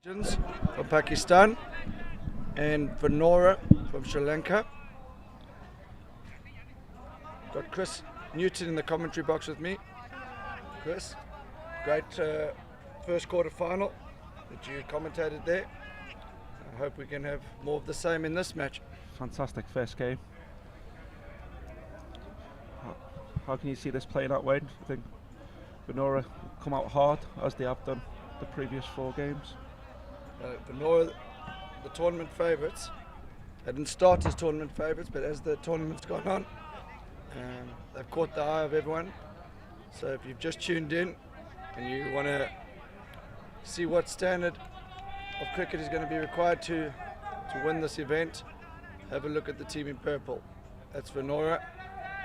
Legends from Pakistan and Venora from Sri Lanka. Got Chris Newton in the commentary box with me. Chris, great first quarter final that you commentated there. I hope we can have more of the same in this match. Fantastic first game. How can you see this playing out, Wayne? I think Venora come out hard as they have done the previous 4 games. Venora, the tournament favourites. They didn't start as tournament favourites, but as the tournament's gone on, they've caught the eye of everyone. So if you've just tuned in and you want to see what standard of cricket is going to be required to win this event, have a look at the team in purple. That's Venora,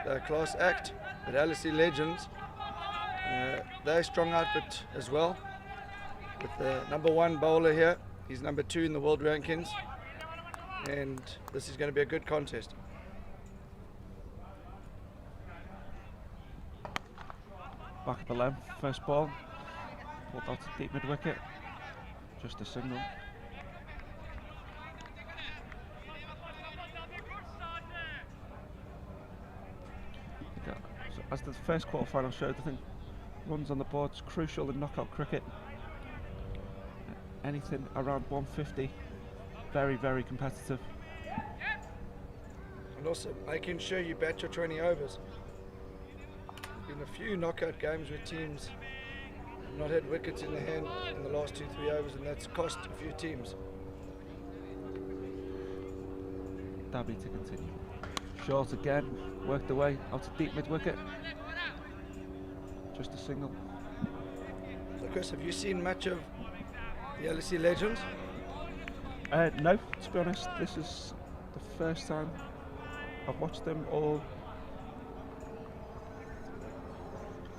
they're a class act, but LSE Legends, they're a strong outfit as well. With the #1 bowler here, he's #2 in the world rankings, and this is going to be a good contest. Back of the length, first ball, pulled out to deep mid wicket, just a signal. So as the first quarter-final showed, I think runs on the board's crucial in knockout cricket. Anything around 150, very, very competitive. And also making sure you bat your 20 overs. There's been a few knockout games where teams have not had wickets in the hand in the last 2-3 overs, and that's cost a few teams. Dabby to continue. Short again, worked away out to deep mid wicket. Just a single. So Chris, have you seen much of the LSE Legends? No, to be honest, this is the first time I've watched them all.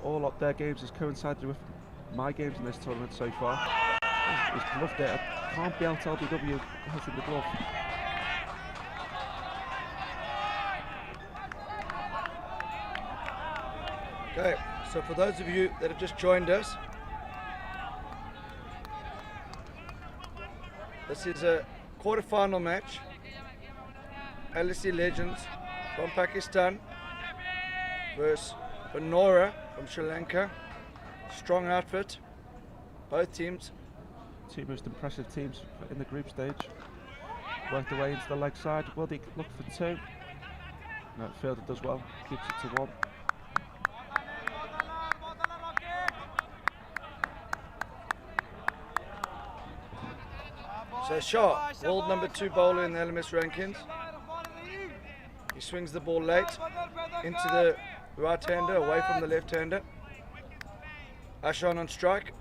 All of their games has coincided with my games in this tournament so far. He's loved it. I can't be out LBW hitting the glove. Okay, so for those of you that have just joined us, this is a quarter-final match. LSE Legends from Pakistan versus Venora from Sri Lanka. Strong outfit, both teams. 2 most impressive teams in the group stage. Worked away into the leg side. Will they look for 2? No, Fielder does well. Keeps it to 1. So Shah, world #2 bowler in the LMS rankings. He swings the ball late into the right-hander, away from the left-hander. Ashan on strike.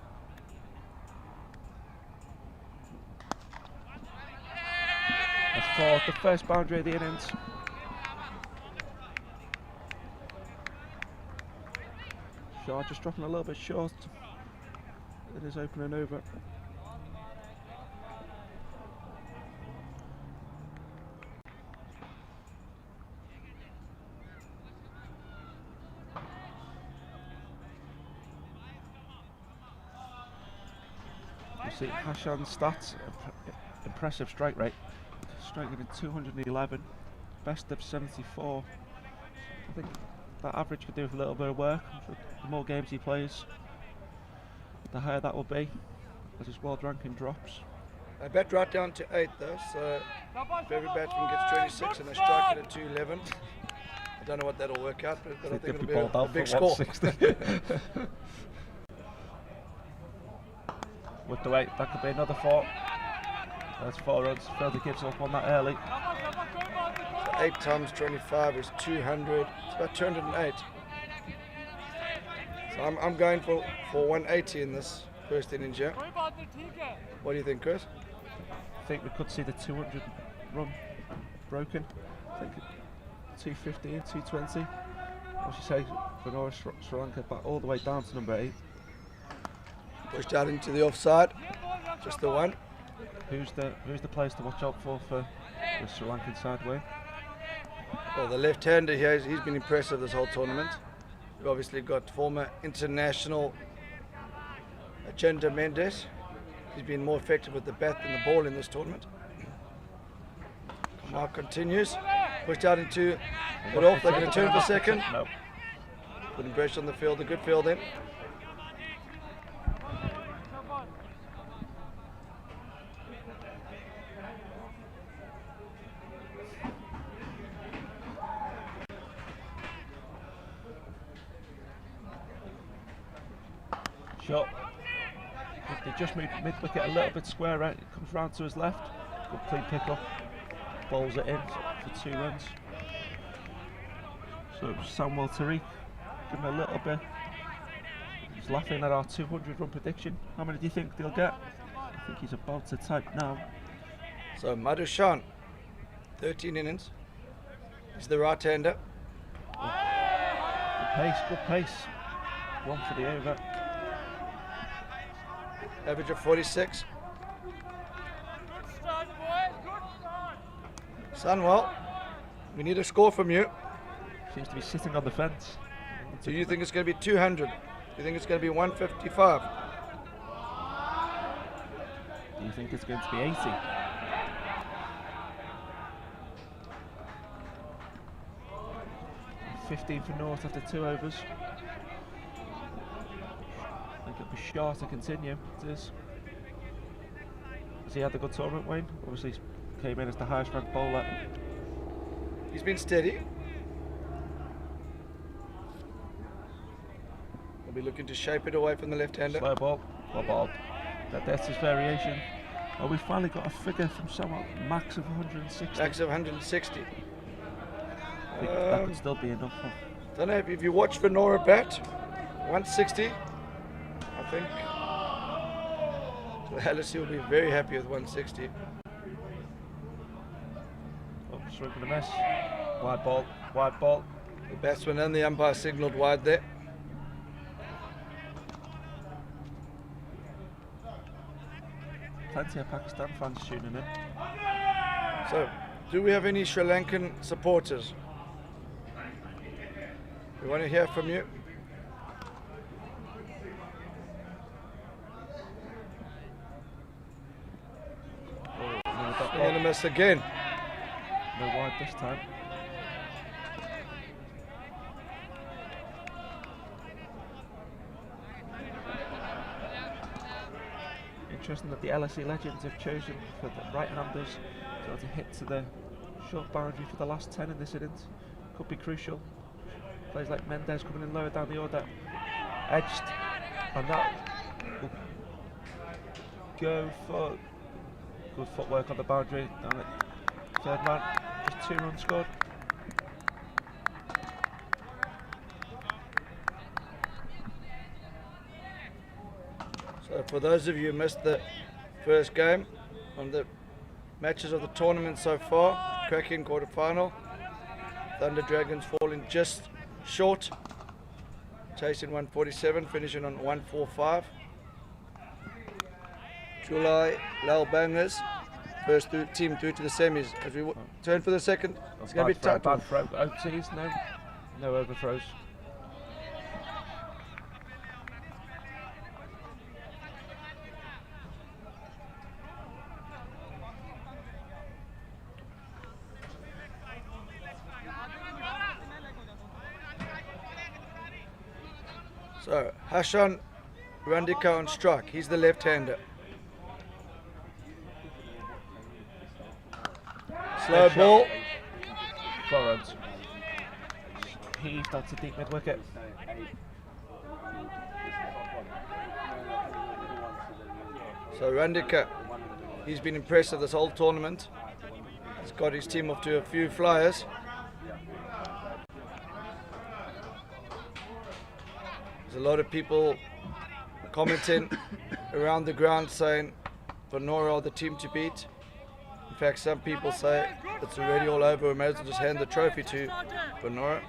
That's for the first boundary of the innings. Shah just dropping a little bit short. It is opening over. You see Hashan's stats, impressive strike rate, striking in 211, best of 74. I think that average could do with a little bit of work. The more games he plays, the higher that will be as his world ranking drops. I bet right down to 8 though, so if every batsman gets 26 and they strike it at 211, I don't know what that'll work out, but I think it'll be a big score. With the weight, that could be another 4. That's 4 runs. Fielder gives up on that early. So 8 times 25 is 200. It's about 208. So I'm going for 180 in this first innings here. What do you think, Chris? I think we could see the 200 run broken. I think 215, 220. As you say, Venora Sri Lanka back all the way down to #8. Pushed out into the offside, just the one. Who's the players to watch out for the Sri Lankan side, Wayne? Well, the left-hander here, he's been impressive this whole tournament. We've obviously got former international Ajanta Mendes He's been more effective with the bat than the ball in this tournament. Mark continues. Pushed out into it off. They're going to turn for second. No. Putting pressure on the field. A good field in. Shot. They just moved mid-wicket a little bit square right. It comes round to his left. Good clean pick-up. Bowls it in for 2 runs. So Samuel Tariq, give him a little bit. He's laughing at our 200 run prediction. How many do you think they'll get? I think he's about to type now. So Madhushan, 13 innings. He's the right-hander. Good pace. One for the over. Average of 46. Sunwell, we need a score from you. Seems to be sitting on the fence. Do you think it's going to be 200? Do you think it's going to be 155? Do you think it's going to be 80? $15 for North after 2 overs. I think it'll be short to continue. It is. Has he had a good tournament, Wayne? Obviously came in as the highest ranked bowler. He's been steady. We'll be looking to shape it away from the left-hander. Slow ball. Well ball. That's his variation. Oh, we finally got a figure from someone. Max of 160. Max of 160. I think that could still be enough. Don't know if you watch Venora bat. 160. I think LSE will be very happy with 160. Oh, swing for the miss. Wide ball. Wide ball. The batsman and the umpire signalled wide there. Plenty of Pakistan fans tuning in. So, do we have any Sri Lankan supporters? We want to hear from you. Swing and a miss again. No wide this time. Interesting that the LSE Legends have chosen for the right-handers to hit to the short boundary for the last 10 in this innings. Could be crucial. Players like Mendes coming in lower down the order. Edged. And that will go for good footwork on the boundary. Down at third man. Just 2 runs scored. So for those of you who missed the first game, on the matches of the tournament so far, cracking quarterfinal, Thunder Dragons falling just short, chasing 147, finishing on 145. July Lal Bangers, first team through to the semis. As we turn for the second, it's going to be tight. Bad throw. OTs, no overthrows. So, Hashan Randika on strike. He's the left-hander. Slow ball. Forwards. Heaved onto deep mid-wicket. So Randika, he's been impressive this whole tournament. He's got his team off to a few flyers. There's a lot of people commenting around the ground saying Venora are the team to beat. In fact, some people say it's already all over. We may as well just hand the trophy to Venora.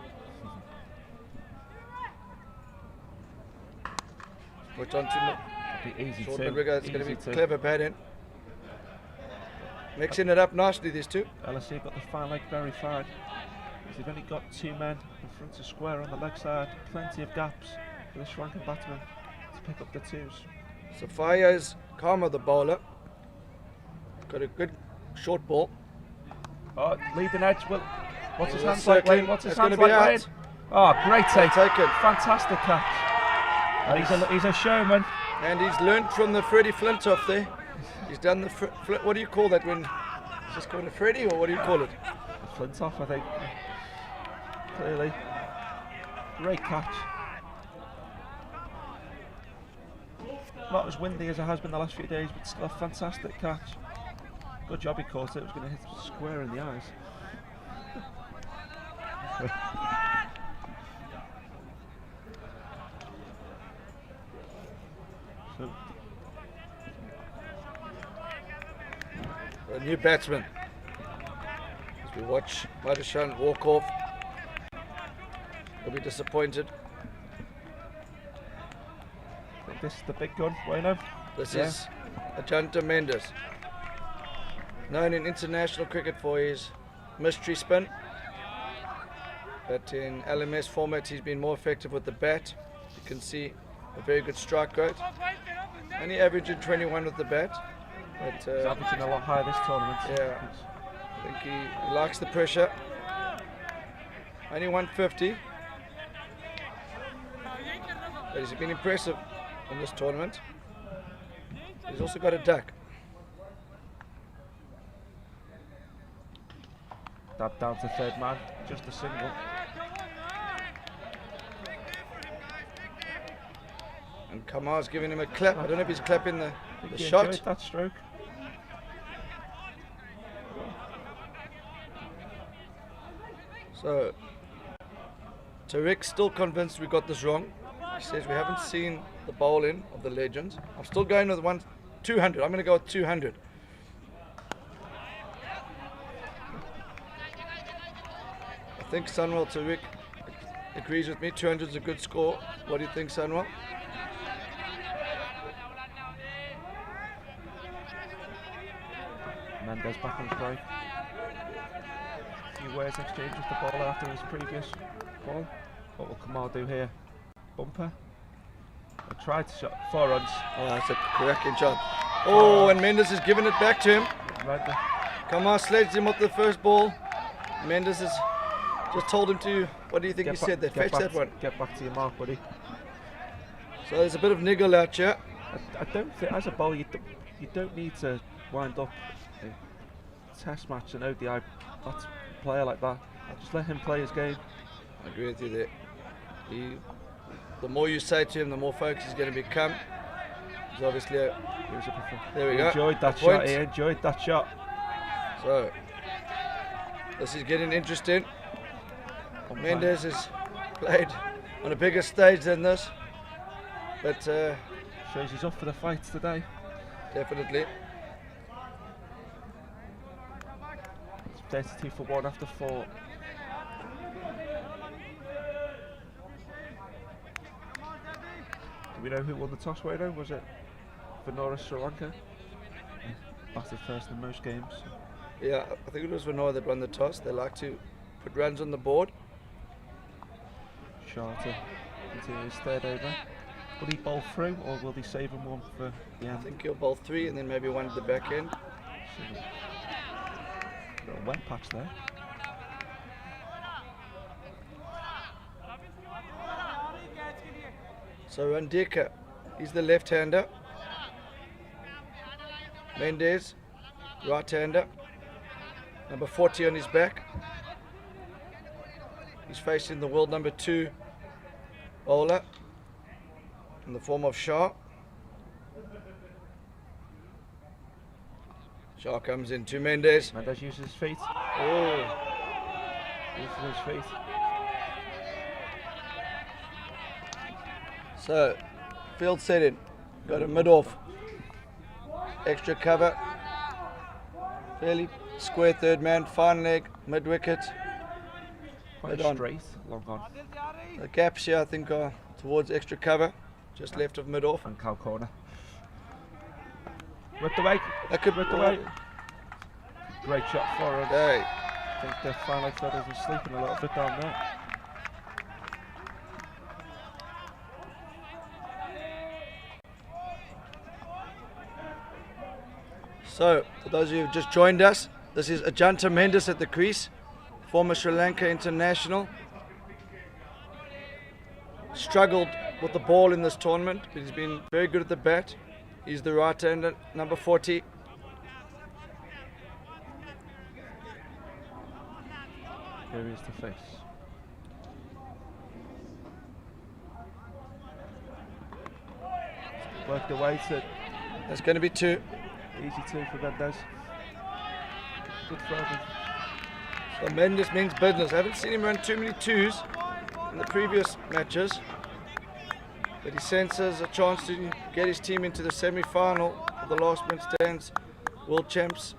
Put on to Easy short two. mid-wicket. It's going to be Easy two. clever batting. Mixing it up nicely, these two. LSE got the fine leg very fine. They've only got 2 men in front of square on the leg side. Plenty of gaps for the Sri Lankan batsman to pick up the 2s. Safaya's Karma, the bowler. Got a good short ball. Oh, leading edge. Well, what's his hands circling. like, Wayne? What's his That's hands gonna be like, out. Wayne? Oh, great take. Take it. Fantastic catch. And he's a showman. And he's learnt from the Freddie Flintoff there. He's done the what do you call that when it's just called a Freddie, or what do you call it? Flintoff, I think. Clearly. Great catch. Not as windy as it has been the last few days, but still a fantastic catch. Good job he caught it. It was going to hit square in the eyes. So, a new batsman. As we watch Madhushan walk off, he'll be disappointed. I think this is the big gun, Wayno. This is Ajanta Mendes, known in international cricket for his mystery spin, but in LMS format he's been more effective with the bat. You can see a very good strike rate, only averaging 21 with the bat, but He's averaging a lot higher this tournament. yeah, I think he likes the pressure. Only 150, but he's been impressive in this tournament. He's also got a duck. Dab down to third man, just a single. And Kamar's giving him a clap. I don't know if he's clapping the He shot. enjoyed that stroke. So, Tariq's still convinced we got this wrong. He says we haven't seen the bowl-in of the Legends. I'm still going with 200. I'm going to go with 200. I think Sunwell Tariq agrees with me. 200 is a good score. What do you think, Sunwell? Mendes back on strike. A few words exchanged with the bowler after his previous ball. What will Kamal do here? Bumper. I tried to shot 4 runs. Oh, that's a cracking job. Oh, and Mendes has given it back to him. Right there. Kamar sledged him off the first ball. Mendes has just told him to, what do you think he said there? Fetch that one. Get back to your mark, buddy. So there's a bit of niggle out here. I don't think, as a bowler, you don't need to wind up a test match and ODI player like that. Just let him play his game. I agree with you there. The more you say to him, the more focused he's going to become. He's obviously there we He go. enjoyed that shot. He enjoyed that shot. So this is getting interesting. Mendes has played on a bigger stage than this, but shows he's up for the fight today. definitely. It's 32 for 1 after 4. Do we know who won the toss, Wayno? Was it Venora Sri Lanka? Batted first in most games. Yeah, I think it was Venora that won the toss. They like to put runs on the board. Charter continue his third over. Will he bowl through, or will he save him one for the I end? think he'll bowl 3 and then maybe 1 at the back end. Got a wet patch there. So Randika, he's the left-hander. Mendes, right-hander. Number 40 on his back. He's facing the world number 2 bowler in the form of Shah. Shah comes in to Mendes. Mendes uses his feet. Oh, Uses his feet. so field setting. Got a mid-off. Extra cover. Fairly square third man, fine leg, mid-wicket. Quite Mid-on. straight, long on. The gaps here I think are towards extra cover, just left of mid-off. And cow corner. Whipped away. That could Whipped away. Great shot forward. Hey, I think the fine leg feathers are sleeping a little bit down there. So, for those of you who've just joined us, this is Ajanta Mendes at the crease, former Sri Lanka international. Struggled with the ball in this tournament, but he's been very good at the bat. He's the right-hander, number 40. Here is the face. Worked away to. There's going to be 2. Easy 2 for Mendes. Good throw. So Mendes means business. I haven't seen him run too many 2s in the previous matches, but he senses a chance to get his team into the semi-final of the last man stands World Champs.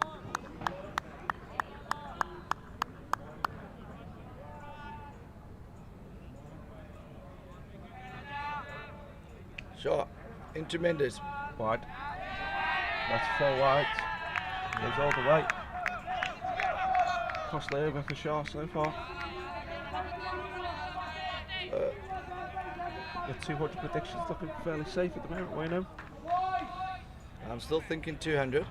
Sure, into Mendes. Wide. That's 4 wide. Goes all the way. Costly over for Shaw so far. The 200 predictions looking fairly safe at the moment, Wayno. I'm still thinking 200.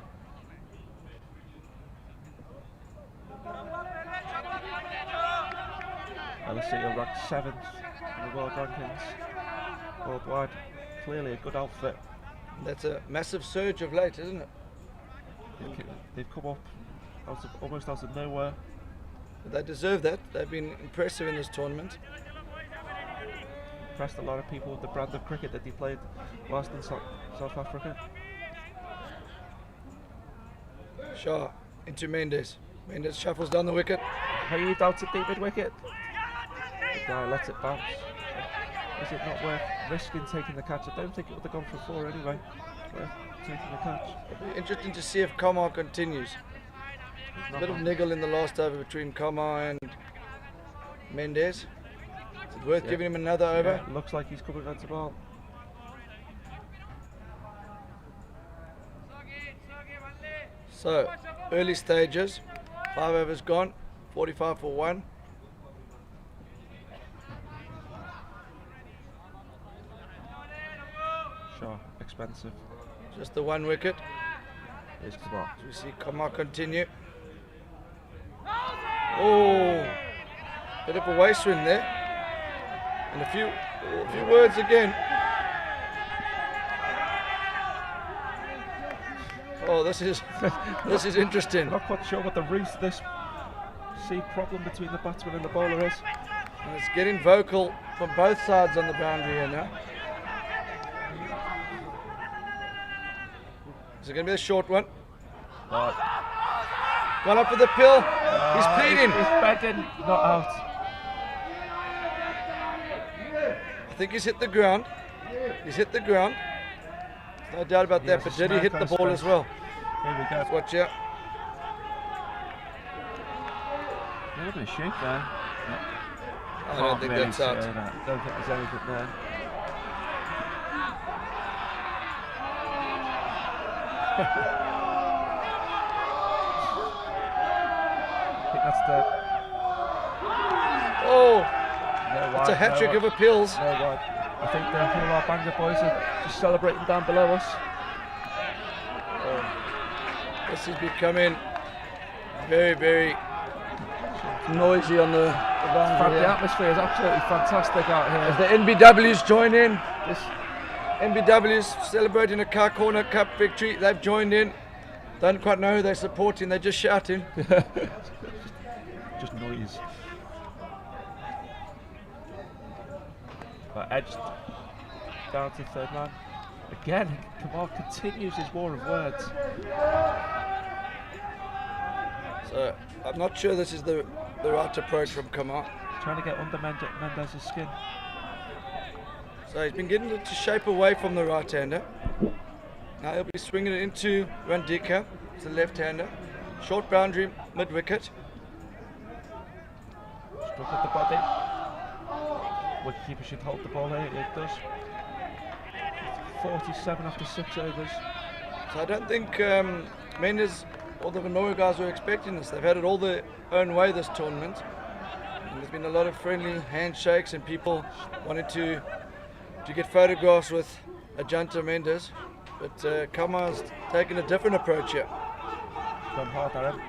LSE are ranked 7th in the world rankings worldwide. Clearly a good outfit. That's a massive surge of late, isn't it? They've come up almost out of nowhere. But they deserve that. They've been impressive in this tournament. Impressed a lot of people with the brand of cricket that they played whilst in South Africa. Shaw into Mendes. Mendes shuffles down the wicket. Heaved out to deep mid wicket. The guy lets it bounce. Is it not worth risking taking the catch? I don't think it would have gone for 4 anyway. Worth taking the catch. It'll be interesting to see if Kamar continues. A bit of niggle in the last over between Kamar and Mendes. Is it worth giving him another over? Yeah, looks like he's coming on to ball. So, early stages. 5 overs gone. 45 for 1. Sure, expensive. Just the 1 wicket. Here's Kamar. So we see Kamar continue. Oh, bit of a waste swing there. And a few words again. Oh, this is interesting. I'm not quite sure what the root of this problem between the batsman and the bowler is. And it's getting vocal from both sides on the boundary here now. Is it going to be a short one? Gone up for the pill. He's pleading. He's begging, not out. I think he's hit the ground. He's hit the ground. No doubt about that, but did he hit the ball as well? Here we go. Let's watch out. A little bit of shape there. I don't think that's out. I don't think there's anything there. I think that's the. Oh, No it's a wide, hat trick no of appeals. No wide. I think the Hula Banga boys are just celebrating down below us. This is becoming very, very noisy on the boundary. The atmosphere is absolutely fantastic out here. As the NBWs join in, this NBWs celebrating a Car Corner Cup victory. They've joined in. Don't quite know who they're supporting. They're just shouting. Just noise. But edged down to third man. Again, Kamal continues his war of words. So I'm not sure this is the right approach from Kamar. Trying to get under Mendes' skin. So he's been getting it to shape away from the right-hander. Now he'll be swinging it into Randika, it's the left-hander. Short boundary, mid-wicket. Struck at the body. Wicketkeeper should hold the ball here, it does. 47 after 6 overs. So I don't think Mendes or the Venora guys were expecting this. They've had it all their own way this tournament. And there's been a lot of friendly handshakes and people wanted to get photographs with Ajanta Mendes. But Kamar's taken a different approach here. gone hard at him.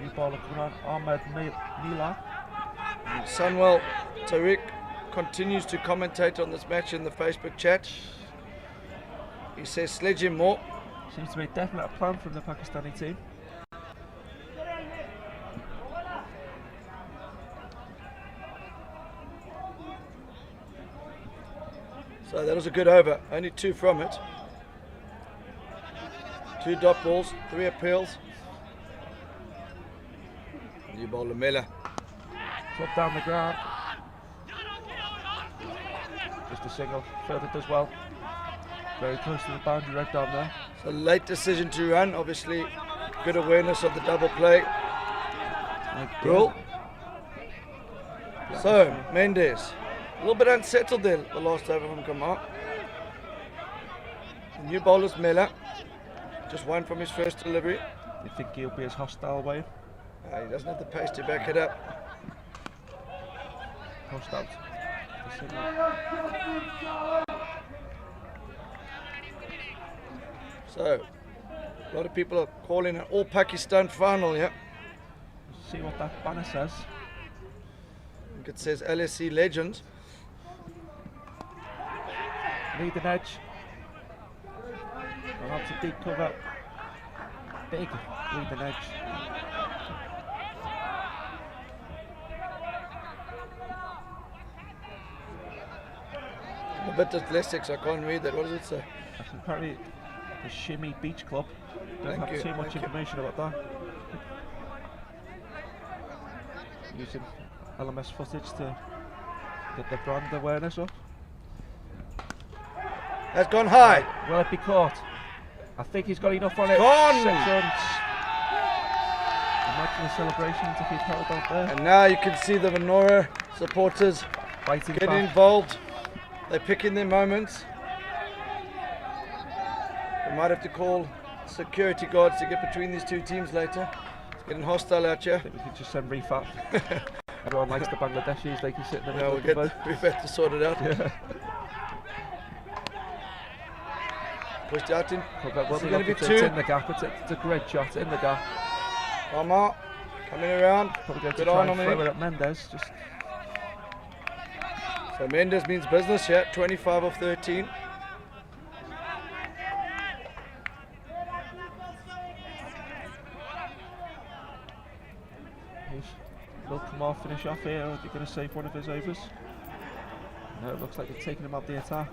New bowler coming on, Ahmed Mila. Sunwell Tariq continues to commentate on this match in the Facebook chat. He says sledge him more. Seems to be a definite plan from the Pakistani team. So that was a good over, only 2 from it. 2 dot balls, 3 appeals. New bowler Miller. Flip down the ground. Just a single, fielded does well. Very close to the boundary right down there. So late decision to run, obviously good awareness of the double play. Rule. So Mendes, a little bit unsettled there the last over from Kamar. The new bowler's Miller, just 1 from his first delivery. You think he'll be as hostile way? He doesn't have the pace to back it up. Post out. So, a lot of people are calling an all Pakistan final here. See what that banner says. I think it says LSE Legends. Leading edge. And out to deep cover. Big leading edge. I'm a bit dyslexic, so I can't read that. What does it say? That's apparently the Shimmy Beach Club. Don't Thank have you, too much thank you. information about that. Using LMS footage to get the brand awareness up. That's gone high. Will it be caught? I think he's got enough on it. Gone! 6 runs. Imagine the celebrations if he'd held out there. And now you can see the Venora supporters Fighting getting back. involved. They're picking their moments. We might have to call security guards to get between these 2 teams later. It's getting hostile out I here. think we could just send refat. Everyone likes the Bangladeshis, they can sit in the Yeah, middle of the boat. we've had to sort it out. Yeah. Pushed out in. Well, Is it going to be it's 2? in the gap. It's a great shot in the gap. Omar coming around. Probably going to Good try on and him. throw it at Mendes. Just So Mendes means business here. 25 of 13. will Kamar finish off here, or are they going to save one of his overs? No, it looks like they're taking him out the attack.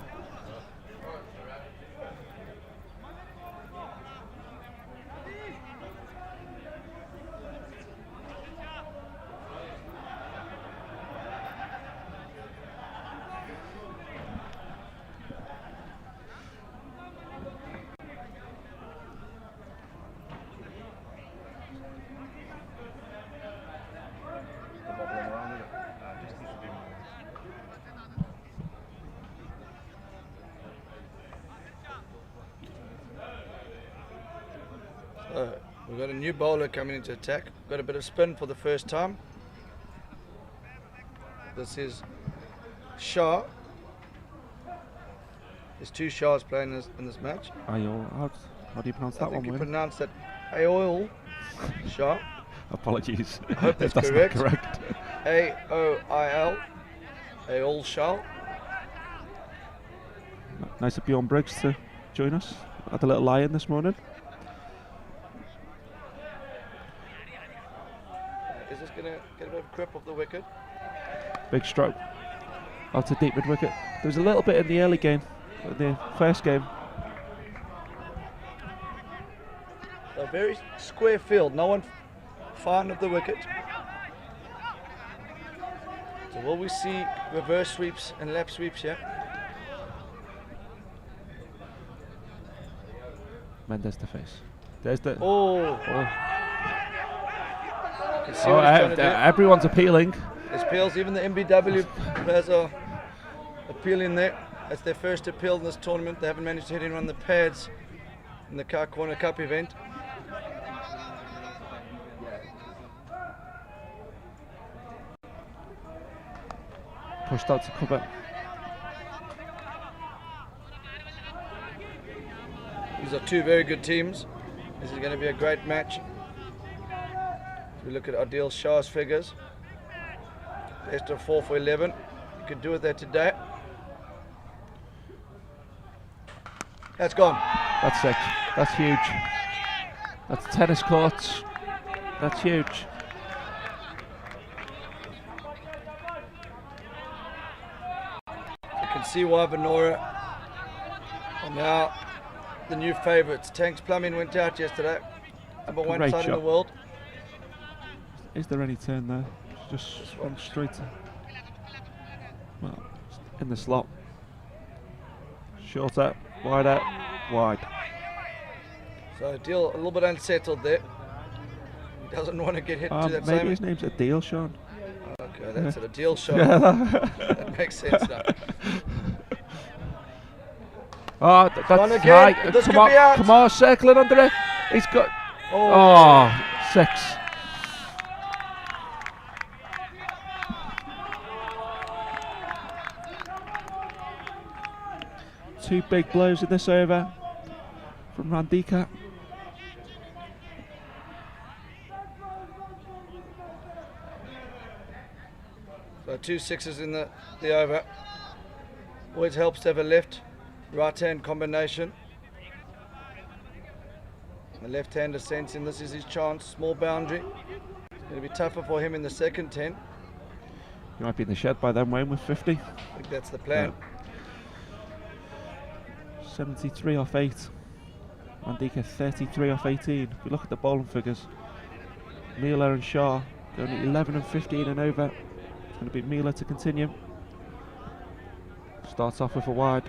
We've got a new bowler coming into attack. Got a bit of spin for the first time. This is Shah. There's 2 Shahs playing in this match. Ayol, how do you pronounce that I think one, you Wayne? pronounce that Ayol Shah. Apologies. I hope that's if that's correct. Not correct. A-O-I-L. Ayol Shah. Nice of Bjorn Briggs to join us. Had a little lie-in this morning. Is this going to get a bit of grip off the wicket? Big stroke. Out to deep mid wicket. There was a little bit in the early game, the first game. A very square field. No one far of the wicket. So will we see reverse sweeps and lap sweeps here? Mendes to face. There's the. Oh! Can see Oh, what he's trying to do. everyone's appealing. There's appeals, even the MBW players are appealing there. That's their first appeal in this tournament. They haven't managed to hit anyone on the pads in the Car Corner Cup event. Pushed out to cover. These are 2 very good teams. This is going to be a great match. If we look at Adil Shah's figures, best of 4 for 11. You could do with that today. That's gone. That's it. That's huge. That's tennis courts. That's huge. You can see why Venora are now the new favourites. Tanks Plumbing went out yesterday. Number one Great side in shot. the world. Is there any turn there? Just went straight to, well, in the slot. Short out, wide out, wide. So Adil a little bit unsettled there. He doesn't want to get hit to that Maybe same. his name's Adil, Sean. Okay, that's a Adil shot. That makes sense now. Oh, Gone that's again. high. This Come could on, be out. come on, circling under it. He's got. Oh. Oh, 6. Two big blows in this over from Randika. So 2 6s in the over. Always helps to have a left, right hand combination. The left hander sensing this is his chance. Small boundary. It's going to be tougher for him in the second 10. You might be in the shed by then, Wayne, with 50. I think that's the plan. Yeah. 73 off 8. Randika 33 off 18. If we look at the bowling figures, Mila and Shah going at 11 and 15 and over. It's going to be Mila to continue. Starts off with a wide.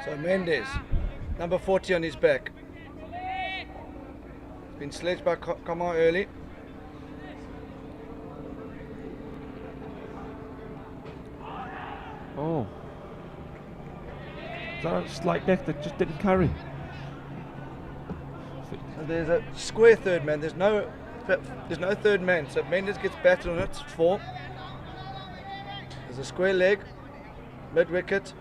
So Mendes, number 40 on his back. He's been sledged by Kama early. Oh. Is that a slight neck that just didn't carry? So there's a square third man. There's no third man. So if Mendes gets batted on it, it's 4. There's a square leg, mid wicket,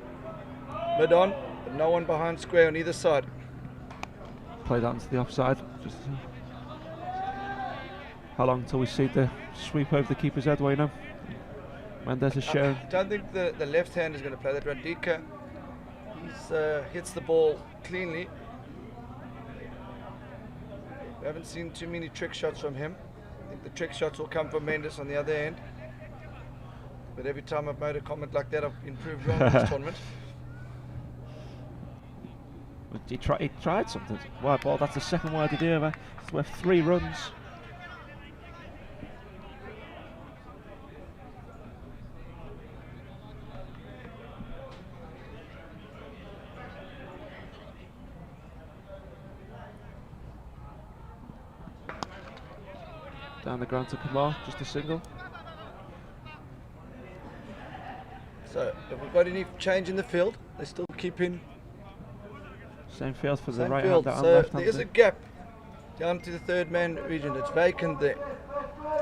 mid on, but no one behind square on either side. Play that into the offside. Just how long till we see the sweep over the keeper's head, Wayne? Mendes is shown. I don't think the left hand is going to play that. Randika, he's hits the ball cleanly. We haven't seen too many trick shots from him. I think the trick shots will come from Mendes on the other end. But every time I've made a comment like that, I've improved wrong in this tournament. He tried something. Wide ball, that's the second wide of the over. It's worth 3 runs. Down the ground to Kamar, just a single. So, have we got any change in the field? They're still keeping Same field for the same right field. hander and So left there is a hander. gap down to the third man region. It's vacant there.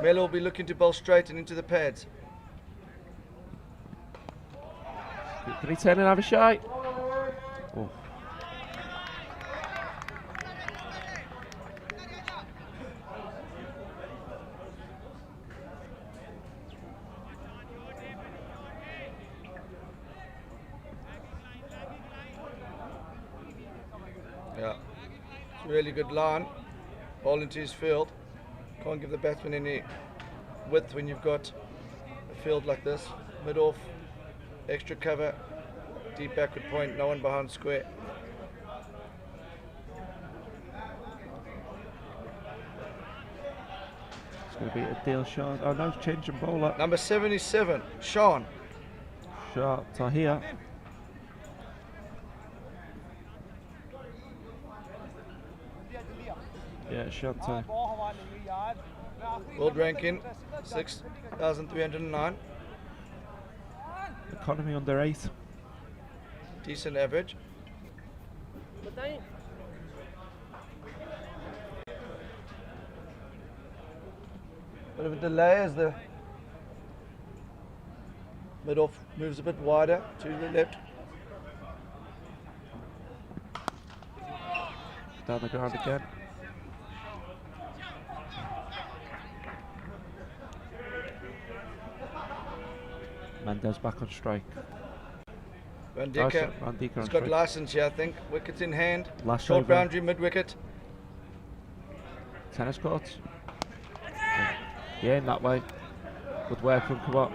Melo will be looking to bowl straight and into the pads. Can he turn and have a shot? Oh. Yeah, it's a really good line. Ball into his field. Can't give the batsman any width when you've got a field like this. Mid off, extra cover, deep backward point, no one behind square. It's going to be a deal shot. Oh no, change and bowler. Number 77, Sean. Shot Tahir. Yeah, Shanta. World ranking 6,309. Economy under 8. Decent average. Bit of a delay as the mid off moves a bit wider to the left. down the ground again. Mendes back on strike. Van Dijk, he's got license here, I think. Wickets in hand. Last Short over. boundary, mid-wicket. Tennis courts. Yeah, in that way. Good work from Kabot.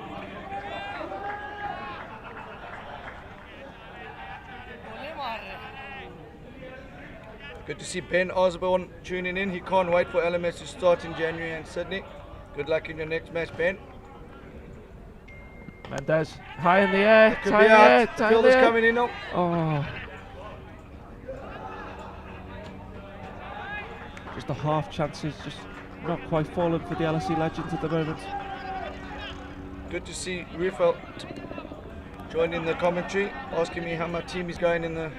Good to see Ben Osborne tuning in. He can't wait for LMS to start in January in Sydney. Good luck in your next match, Ben. Mendes, high in the air, Could be out. The fielder's coming in now. Oh. Just the half chances, just not quite falling for the LSE Legends at the moment. Good to see Rufel joining the commentary, asking me how my team is going in the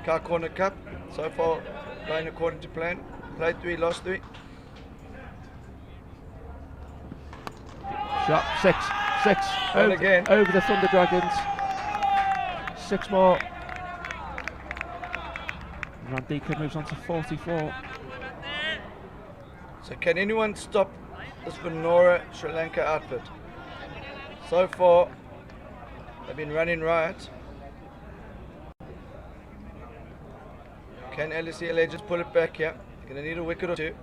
Car Corner Cup. So far, going according to plan. Played 3, lost 3. Shot, 6 over the Thunder Dragons. 6 more. Randika moves on to 44. So can anyone stop this Venora Sri Lanka outfit? So far, they've been running riot. Can LSE Legends pull it back here? They're going to need a wicket or 2.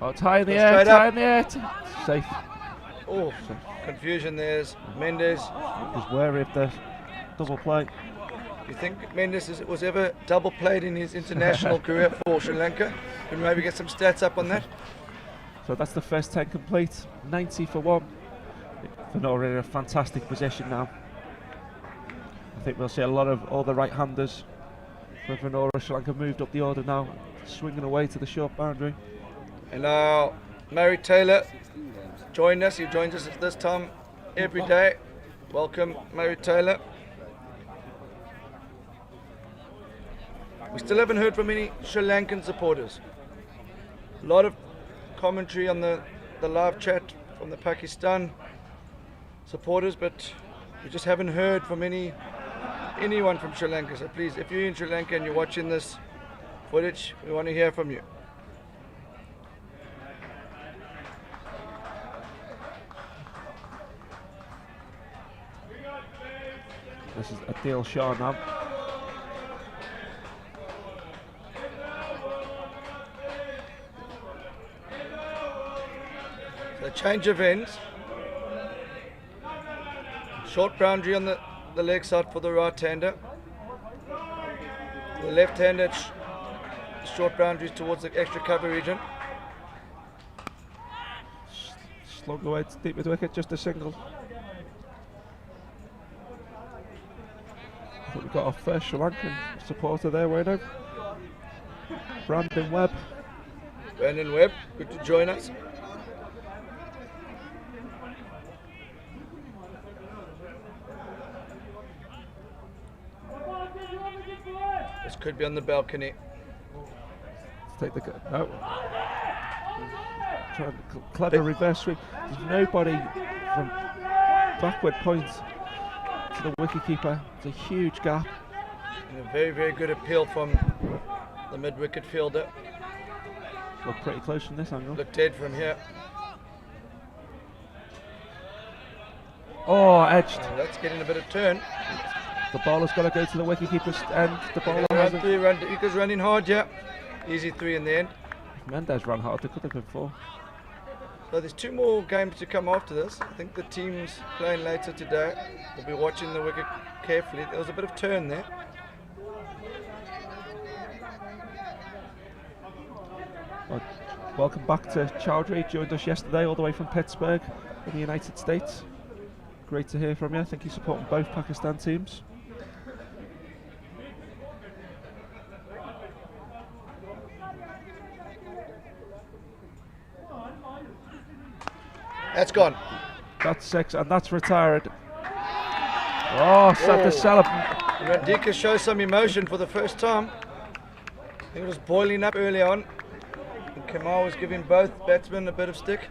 Oh, it's high in the air, high in the air. Safe. Oh, confusion. There's Mendes. Was wary of the double play. Do you think Mendes was ever double played in his international career for Sri Lanka? Can we maybe get some stats up on that? So that's the first 10 complete. 90 for 1. Venora in a fantastic position now. I think we'll see a lot of all the right-handers. For Venora, Sri Lanka moved up the order now, swinging away to the short boundary. And now Mary Taylor joined us. He joins us at this time every day. Welcome, Mary Taylor. We still haven't heard from any Sri Lankan supporters. A lot of commentary on the live chat from the Pakistan supporters, but we just haven't heard from anyone from Sri Lanka. So please, if you're in Sri Lanka and you're watching this footage, we want to hear from you. This is Adil Shah now. So change of ends. Short boundary on the leg side for the right-hander. The left-hander, short boundaries towards the extra cover region. Slung away to deep mid wicket, just a single. I think we've got our first Sri Lankan supporter there, Wayno. Brandon Webb. Brandon Webb, good to join us. This could be on the balcony. Let's take the no. Trying to clever reverse sweep. There's nobody from backward point to the wicketkeeper. It's a huge gap. And a very, very good appeal from the mid-wicket fielder. Look pretty close from this angle. Look dead from here. Oh, edged. Oh, that's getting a bit of turn. The bowler's got to go to the wicketkeeper's end. The bowler hasn't. Randika's running hard, yeah. Easy 3 in the end. If Mendes ran hard, there could have been 4. So there's 2 more games to come after this. I think the team's playing later today. We'll be watching the wicket carefully. There was a bit of turn there. Well, welcome back to Chowdhury. Joined us yesterday all the way from Pittsburgh in the United States. Great to hear from you. I think you're supporting both Pakistan teams. That's gone. That's 6 and that's retired. Oh, set the celebrate. Randika shows some emotion for the first time. I think it was boiling up early on. And Kamal was giving both batsmen a bit of stick.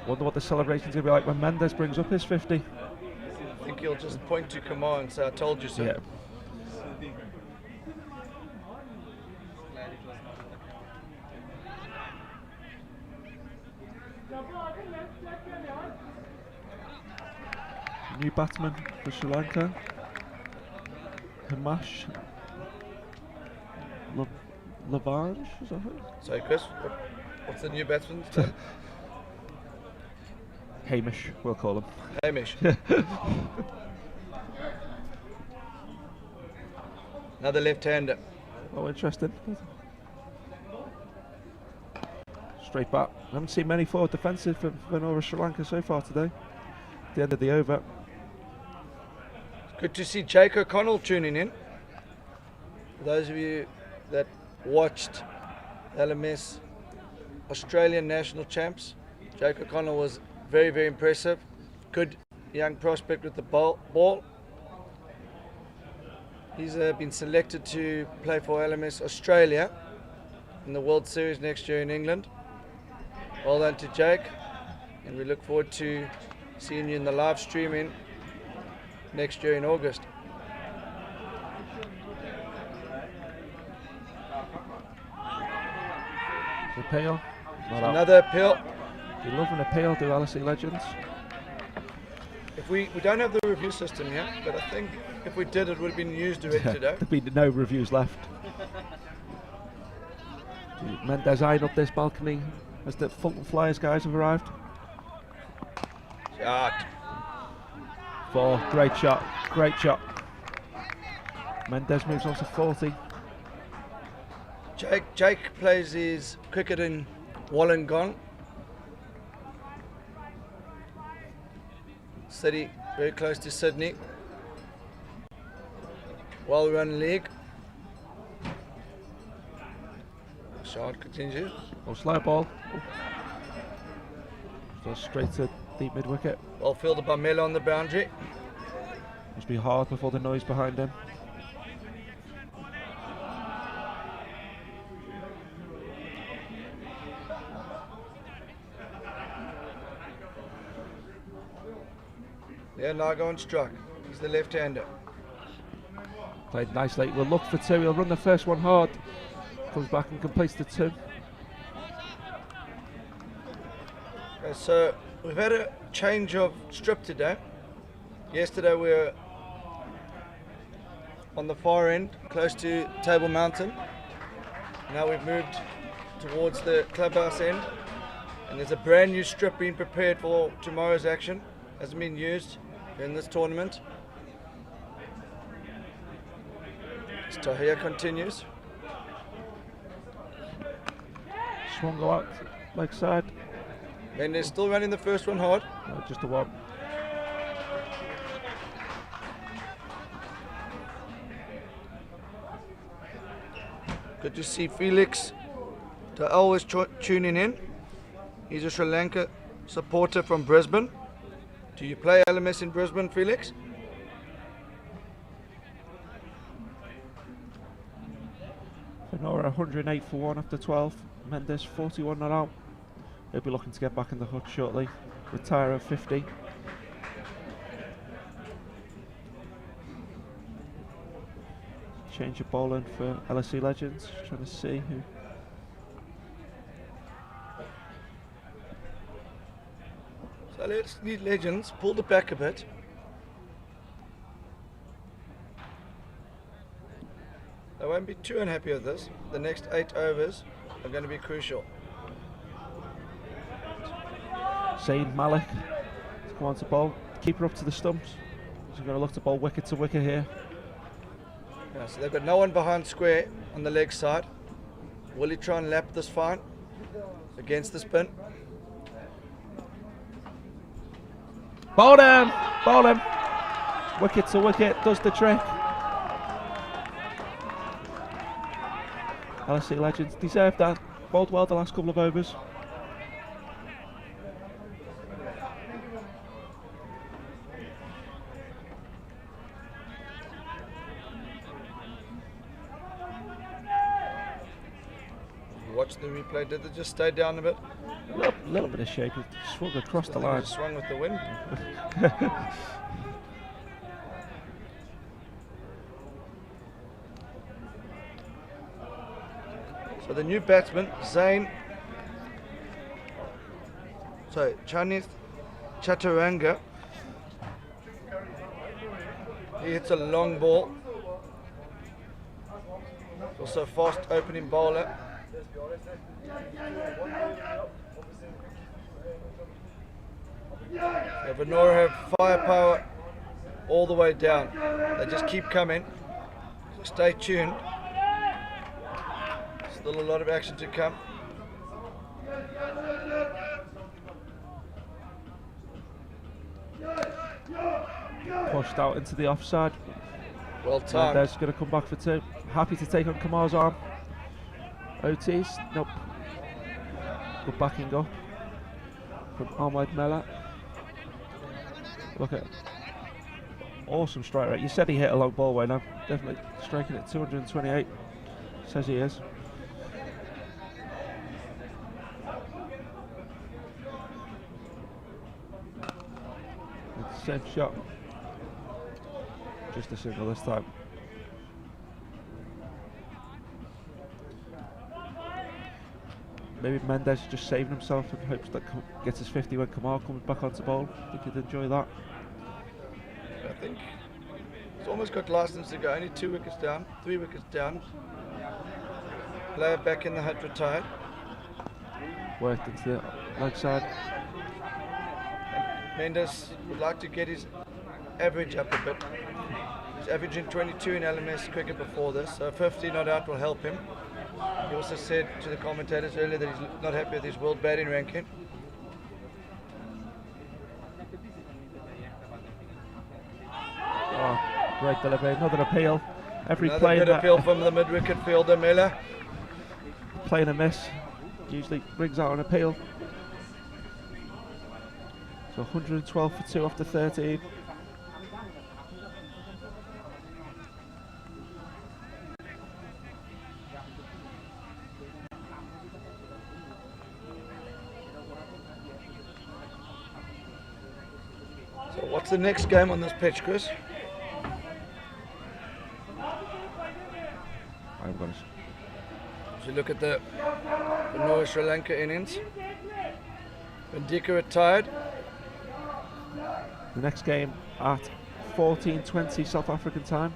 Wonder what the celebration's going to be like when Mendes brings up his 50. think he'll just point to Kamar and say, "I told you so." Yeah. New batsman for Sri Lanka, Himash Lavange, is that it? Sorry, Chris, what's the new batsman's name? Hamish, we'll call him. Hamish. Another left-hander. Oh, interesting. Straight back. I haven't seen many forward defensive for Venora Sri Lanka so far today. At the end of the over. Good to see Jake O'Connell tuning in. For those of you that watched LMS Australian National Champs, Jake O'Connell was very, very impressive. Good young prospect with the ball. He's been selected to play for LMS Australia in the World Series next year in England. Well done to Jake, and we look forward to seeing you in the live streaming next year in August. Appeal. Another appeal. You love an appeal to LSE Legends. If we don't have the review system yet, but I think if we did, it would have been used already today. There'd be no reviews left. Mendes eyeing up this balcony as the Fulton Flyers guys have arrived. Shot. 4, great shot, great shot. Mendes moves on to 40. Jake plays his cricket in Wollongong City, very close to Sydney. Well-run league. Shot continues. Oh, slow ball. Goes straight to deep mid-wicket. Well fielded by Melo on the boundary. Must be hard before the noise behind him. Yeah, Nagon struck. He's the left-hander. Played nicely. We'll look for 2. He'll run the first one hard. Comes back and completes the 2. Okay, so we've had a change of strip today. Yesterday we were on the far end, close to Table Mountain. Now we've moved towards the clubhouse end, and there's a brand new strip being prepared for tomorrow's action. Hasn't been used in this tournament. Tahir continues. Swan go out, leg side. And they're still running the first one hard. No, just a one. Good to see Felix always tuning in. He's a Sri Lanka supporter from Brisbane. Do you play LMS in Brisbane, Felix? Venora 108 for 1 after 12. Mendes 41 not out. He'll be looking to get back in the hook shortly. Retire at 50. Change of bowling for LSE Legends. Trying to see who. So let's need Legends. Pull the back a bit. I won't be too unhappy with this. The next 8 overs are going to be crucial. Zayn Malik to come on to bowl. Keeper up to the stumps. He's going to look to bowl wicket to wicket here. Yeah, so they've got no one behind square on the leg side. Will he try and lap this fine against the spin? Bowl him! Bowl him! Wicket to wicket, does the trick. LSE Legends deserved that. Bowled well the last couple of overs. Watch the replay. Did it just stay down a bit? A little bit of shape. It swung across the line. It swung with the wind. So the new batsman, Chinese Chaturanga. He hits a long ball. Also a fast opening bowler. Venora have firepower all the way down. They just keep coming. So stay tuned. Still a lot of action to come. Pushed out into the offside. Well timed. Mendes going to come back for two. Happy to take on Kamar's arm. Otis, nope. Good backing up from Ahmed Mela. Look at awesome strike rate. You said he hit a long ball way now. Definitely striking at 228. Says he is. Same shot. Just a single this time. Maybe Mendes is just saving himself and hopes that gets his 50 when Kamar comes back onto bowl. I think he'd enjoy that. I think he's almost got license to go. Only 2 wickets down, 3 wickets down. Player back in the hut retired. Worked into the leg side. Mendes would like to get his average up a bit. He's averaging 22 in LMS cricket before this, so 50 not out will help him. He also said to the commentators earlier that he's not happy with his world batting ranking. Oh, great delivery, another appeal. Another good appeal from the mid-wicket fielder, Miller. Playing a miss usually brings out an appeal. So 112 for 2 after 13. So what's the next game on this pitch, Chris? I've got it. If you look at the Venora Sri Lanka innings, Vendika retired. The next game at 14:20 South African time.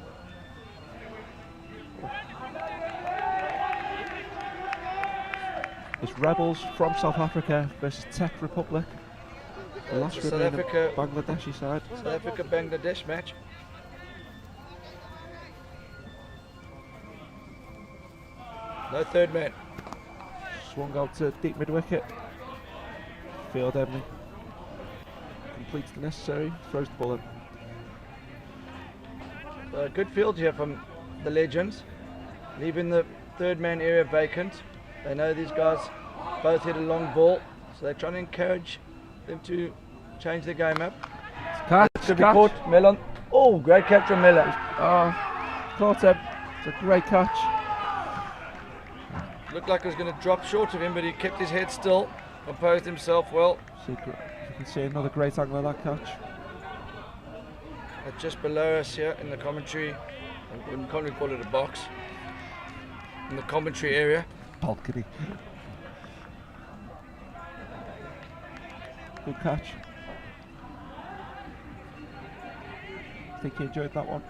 It's Rebels from South Africa versus Czech Republic. The last South remaining Africa, Bangladeshi side. South Africa Bangladesh match. No third man. Swung out to deep mid wicket. Field Emily completes the necessary, throws the ball in. So good field here from the Legends, leaving the third man area vacant. They know these guys both hit a long ball, so they're trying to encourage them to change the game up. Catch, Could be caught. Melon. Oh, great catch from Miller. Caught him. It's a great catch. Looked like he was going to drop short of him, but he kept his head still, composed himself well. You can see another great angle of that catch. Just below us here in the commentary, we can't really call it a box, in the commentary area. Balcony. Good catch. I think he enjoyed that one.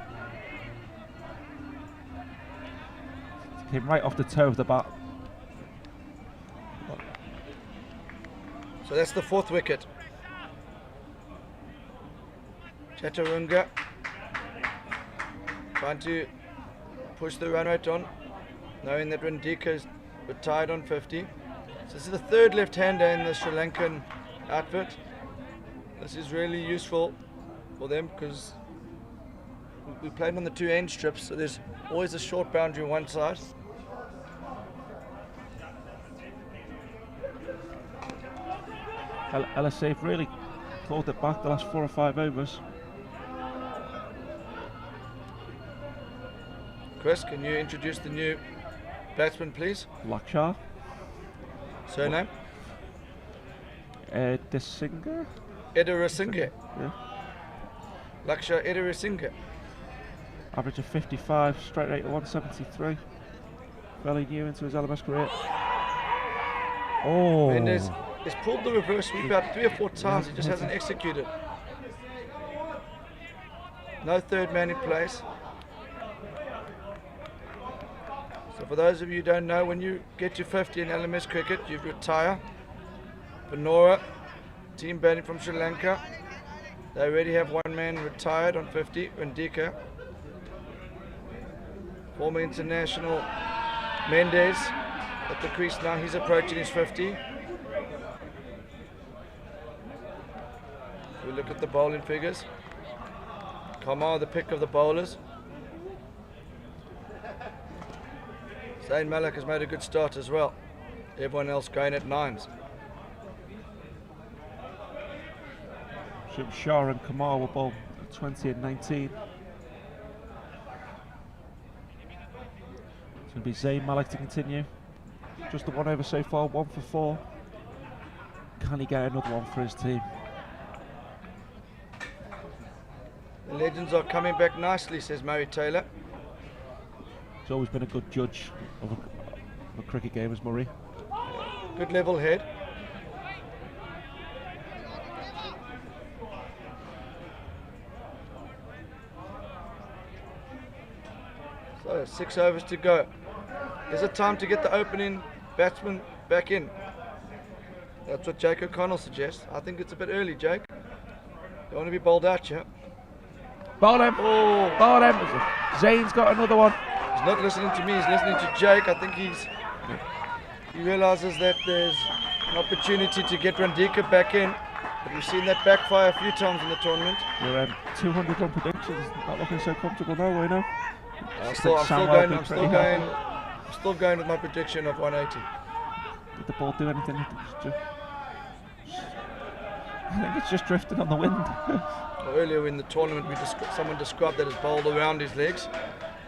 Came right off the toe of the bat. So that's the 4th wicket. Chaturanga trying to push the run rate on, knowing that Rendika's retired on 50. So this is the 3rd left-hander in the Sri Lankan outfit. This is really useful for them because we played on the 2 end strips, so there's always a short boundary on one side. LSE have really clawed it back the last 4 or 5 overs. Chris, can you introduce the new batsman, please? Lakshar. Surname? Desinga? Edarasinga. Yeah. Lakshar Edarasinga. Average of 55, strike rate of 173. fairly new into his LMS career. Oh! Mendes has pulled the reverse sweep out 3 or 4 times, he just hasn't executed. No third man in place. So for those of you who don't know, when you get to 50 in LMS cricket, you retire. Venora, team batting from Sri Lanka, they already have one man retired on 50, Randika. Former international Mendes at the crease now, he's approaching his 50. We look at the bowling figures. Kamar, the pick of the bowlers. Zayn Malik has made a good start as well. Everyone else going at 9s. Shah and Kamar will bowl at 20 and 19. It's going to be Zayn Malik to continue. Just the 1 over so far, 1 for 4. Can he get another one for his team? The Legends are coming back nicely, says Murray Taylor. He's always been a good judge of a cricket game, as Murray. Good level head. So 6 overs to go. Is it time to get the opening batsman back in? That's what Jake O'Connell suggests. I think it's a bit early, Jake. Don't want to be bowled out, yeah? Bowl him! Oh, Bowl him! Zayn's got another one. he's not listening to me, he's listening to Jake. I think he realizes that there's an opportunity to get Randika back in. But we've seen that backfire a few times in the tournament. Your 200 run predictions not looking so comfortable now, I know. I'm still going with my prediction of 180. Did the ball do anything? I think it's just drifting on the wind. Earlier in the tournament, someone described that as bowled around his legs,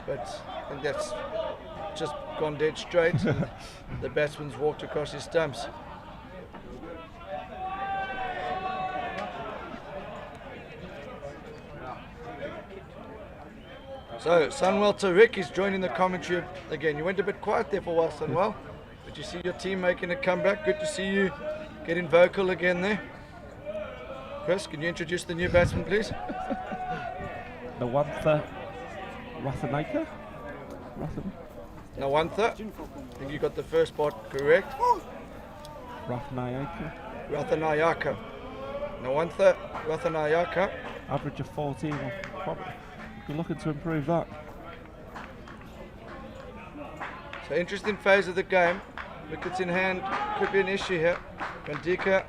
but I think that's just gone dead straight. And the batsman's walked across his stumps. So, Sunwell Tariq is joining the commentary again. You went a bit quiet there for a while, Sunwell, but you see your team making a comeback. Good to see you getting vocal again there. Chris, can you introduce the new batsman, please? Nawantha Rathanayake? Nawantha. I think you got the first part correct. Rathanayake. Rathanayake. Nawantha Rathanayake. Average of 14. We'll probably be looking to improve that. So interesting phase of the game. Wickets in hand could be an issue here. Randika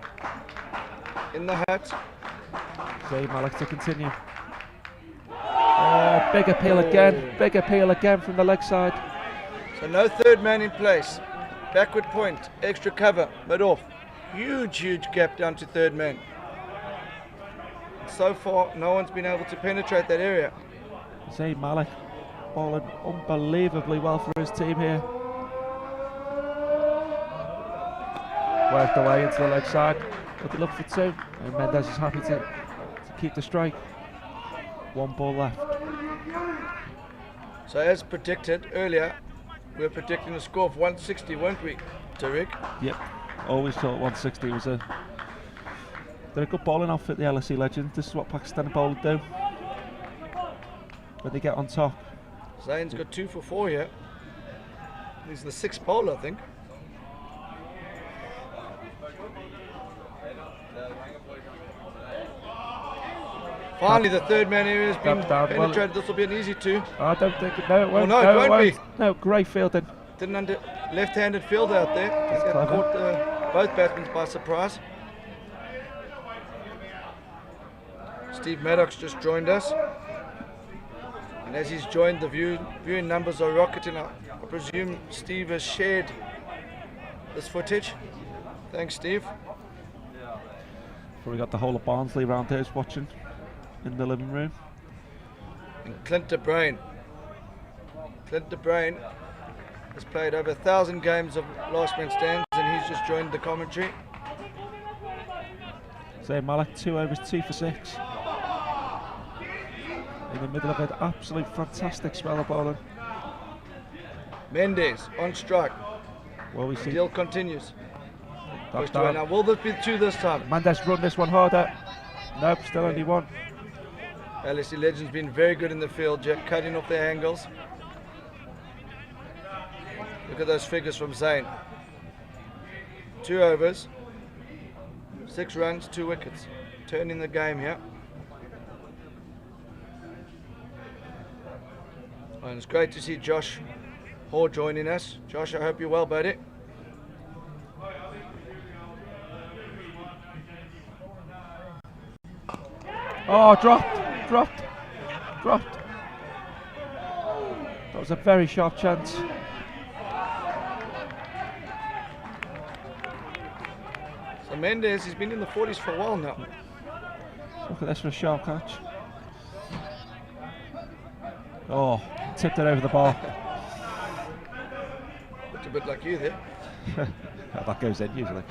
in the hat. Zayn Malik to continue. Oh, big appeal again. Big appeal again from the leg side. So no third man in place. Backward point, extra cover, mid off. Huge gap down to third man. So far, no one's been able to penetrate that area. Zayn Malik bowling unbelievably well for his team here. Worked away into the leg side. But they look for 2. And Mendes is happy to keep the strike. 1 ball left. So as predicted earlier, we were predicting a score of 160, weren't we, Tariq? Yep. Always thought 160 was they're a good bowling outfit, the LSE Legends. This is what Pakistani bowlers do when they get on top. Zayn's got 2 for 4 here. He's the 6th bowler, I think. Finally, the third man area has been penetrated. This will be an easy 2. I don't think it. No, it won't. Oh, no, it won't be. No, great fielding. Didn't left-handed field out there. He's caught both batsmen by surprise. Steve Maddox just joined us. And as he's joined, the viewing numbers are rocketing up. I presume Steve has shared this footage. Thanks, Steve. We got the whole of Barnsley around here watching in the living room. And Clint de Bruin. Clint de Bruin has played over 1,000 games of last man stands, and he's just joined the commentary. Zayn Malik, 2 overs, 2 for 6. In the middle of an absolute fantastic spell of bowling. Mendes on strike. Well, we see. Deal continues. That's Pushed away now. Will this be two this time? Mendes run this one harder. Nope, still only one. LSE Legends been very good in the field, Jack, cutting off their angles. Look at those figures from Zane. 2 overs, 6 runs, 2 wickets. Turning the game here. And it's great to see Josh Hoare joining us. Josh, I hope you're well, buddy. Oh, dropped. That was a very sharp chance. So Mendes, he's been in the 40s for a while now. Look at this for a sharp catch. Oh, tipped it over the bar. Looked a bit like you there. That goes in usually.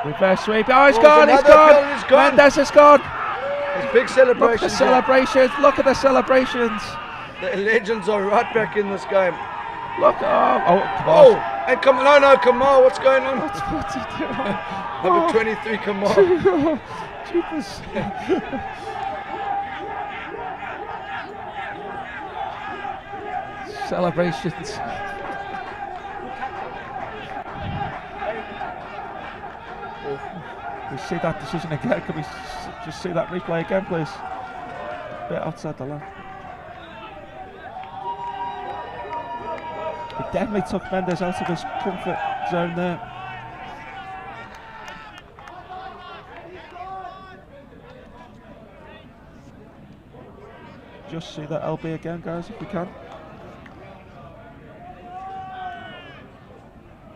Reverse sweep. Oh, he's gone. Mendes is gone. It's big celebrations. Look at the celebrations. Look at the celebrations. The Legends are right back in this game. Look. Oh, oh, and Kamal, what's going on? What's he doing? Number 23, Kamal. Oh, jeepers. Celebrations. We see that decision again. Can we just see that replay again, please? A bit outside the line. He definitely took Mendes out of his comfort zone there. Just see that LB again, guys, if we can.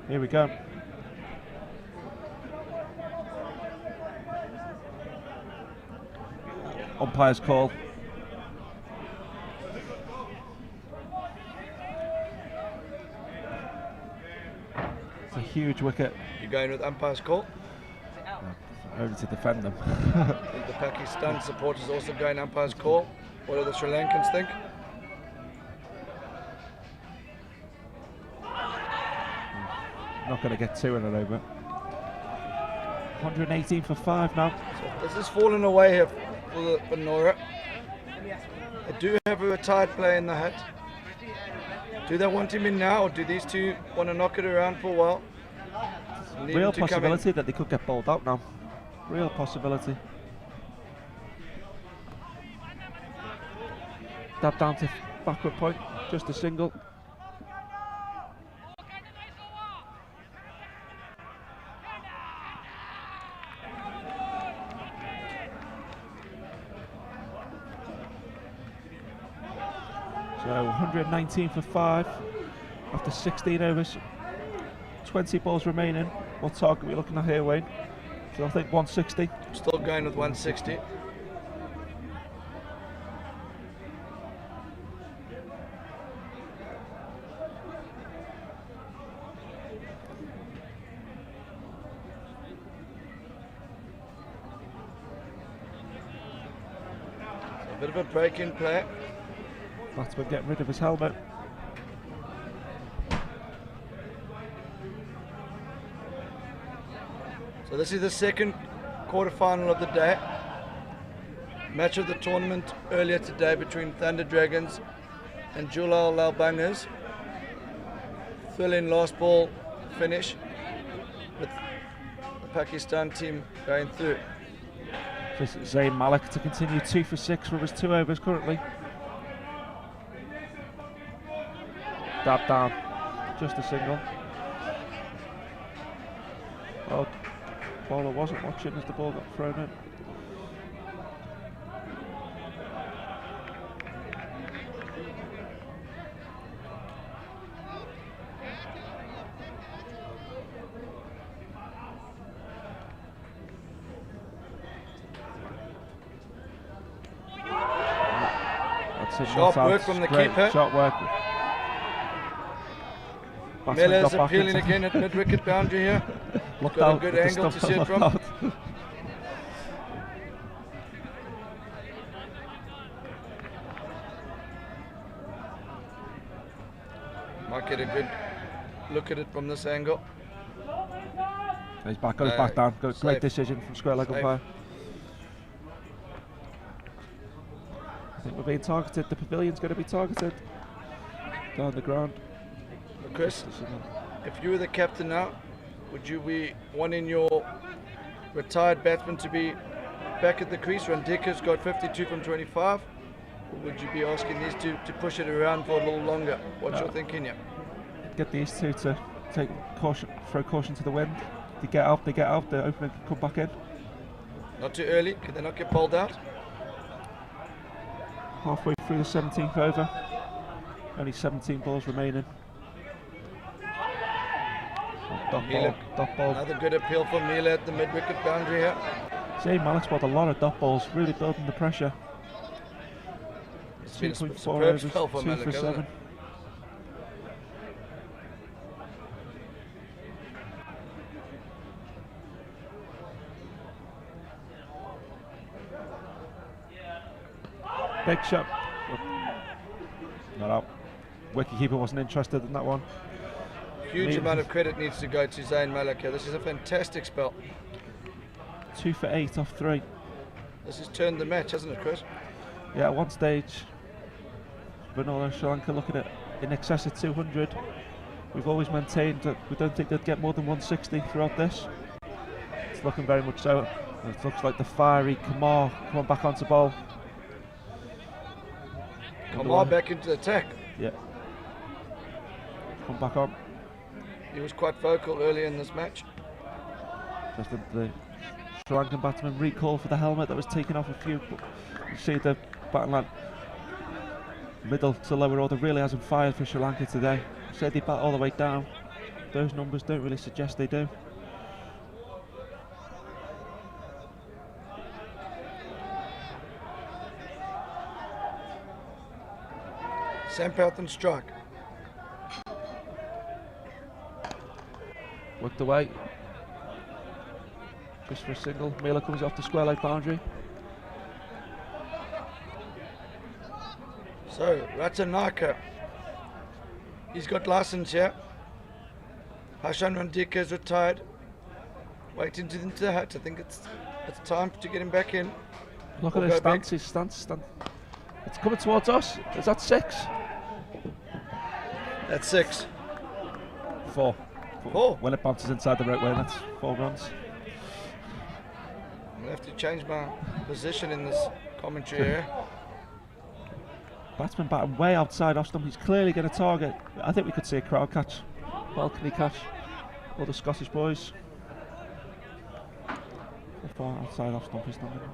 Here we go. Umpire's call. It's a huge wicket. You're going with umpire's call? Only to defend them. I think the Pakistan supporters also going umpire's call. What do the Sri Lankans think? Not going to get 2 in an over. 118 for 5 now. So this is falling away here for Venora. They do have a retired player in the hat. Do they want him in now, or do these two want to knock it around for a while? Real possibility that they could get bowled out now. Real possibility. Dab down to backward point, just a single. So 119 for 5 after 16 overs, 20 balls remaining. What target are we looking at here, Wayne? So I think 160. Still going with 160. A bit of a break in play. Batsman getting rid of his helmet. So this is the second quarterfinal of the day. Match of the tournament earlier today between Thunder Dragons and Julal Lalbangers. Thrilling last ball finish with the Pakistan team going through. This is Zayn Malik to continue 2 for 6 with his 2 overs currently. Dab down, just a single. Oh, bowler wasn't watching as the ball got thrown in. That's it. Sharp work from the keeper. Sharp work. Miller's appealing again at mid-wicket boundary here. Got a good angle to see it from. Might get a good look at it from this angle. He's back, goes back down. Got a great Safe. decision from square leg Safe. umpire. I think we're being targeted. The pavilion's going to be targeted. Down the ground. Chris, if you were the captain now, would you be wanting your retired batsman to be back at the crease? Randika's got 52 from 25. Or would you be asking these two to push it around for a little longer? What's your thinking here? Get these two to take caution, throw caution to the wind. They get out, the opener can come back in. Not too early, can they not get bowled out? Halfway through the 17th over. Only 17 balls remaining. Dot ball. Another good appeal for Mila at the mid-wicket boundary here. Zayn Malik's bowled a lot of dot balls, really building the pressure. It's been a 2.4 superb overs, spell for 2 Malik, for hasn't 7. it? Big shot. Not out. Wicketkeeper wasn't interested in that one. Huge amount of credit needs to go to Zayn Malik here. This is a fantastic spell. 2 for 8 off 3. This has turned the match, hasn't it, Chris? Yeah, at one stage, Venora Sri Lanka looking at in excess of 200. We've always maintained that we don't think they'd get more than 160 throughout this. It's looking very much so. It looks like the fiery Kamar coming back onto bowl. Kamar back into the attack. Yeah. Come back on. He was quite vocal early in this match. Just the Sri Lankan batsman recall for the helmet that was taken off a few. You see the batting line middle to lower order really hasn't fired for Sri Lanka today. Said they bat all the way down. Those numbers don't really suggest they do. Sampath and strike. Worked away. Just for a single. Mila comes off the square leg boundary. So, Ratanaka, he's got license here. Hashan Randika is retired. Waiting to into the hat. I think it's time to get him back in. Look at his stance. His stance. It's coming towards us. Is that 6? That's 6. 4. 4. When it bounces inside the right way, that's 4 runs. I'm going to have to change my position in this commentary here. Batsman batting way outside off stump. He's clearly going to target. I think we could see a crowd catch. Balcony catch. All the Scottish boys. How far outside off stump is not going to.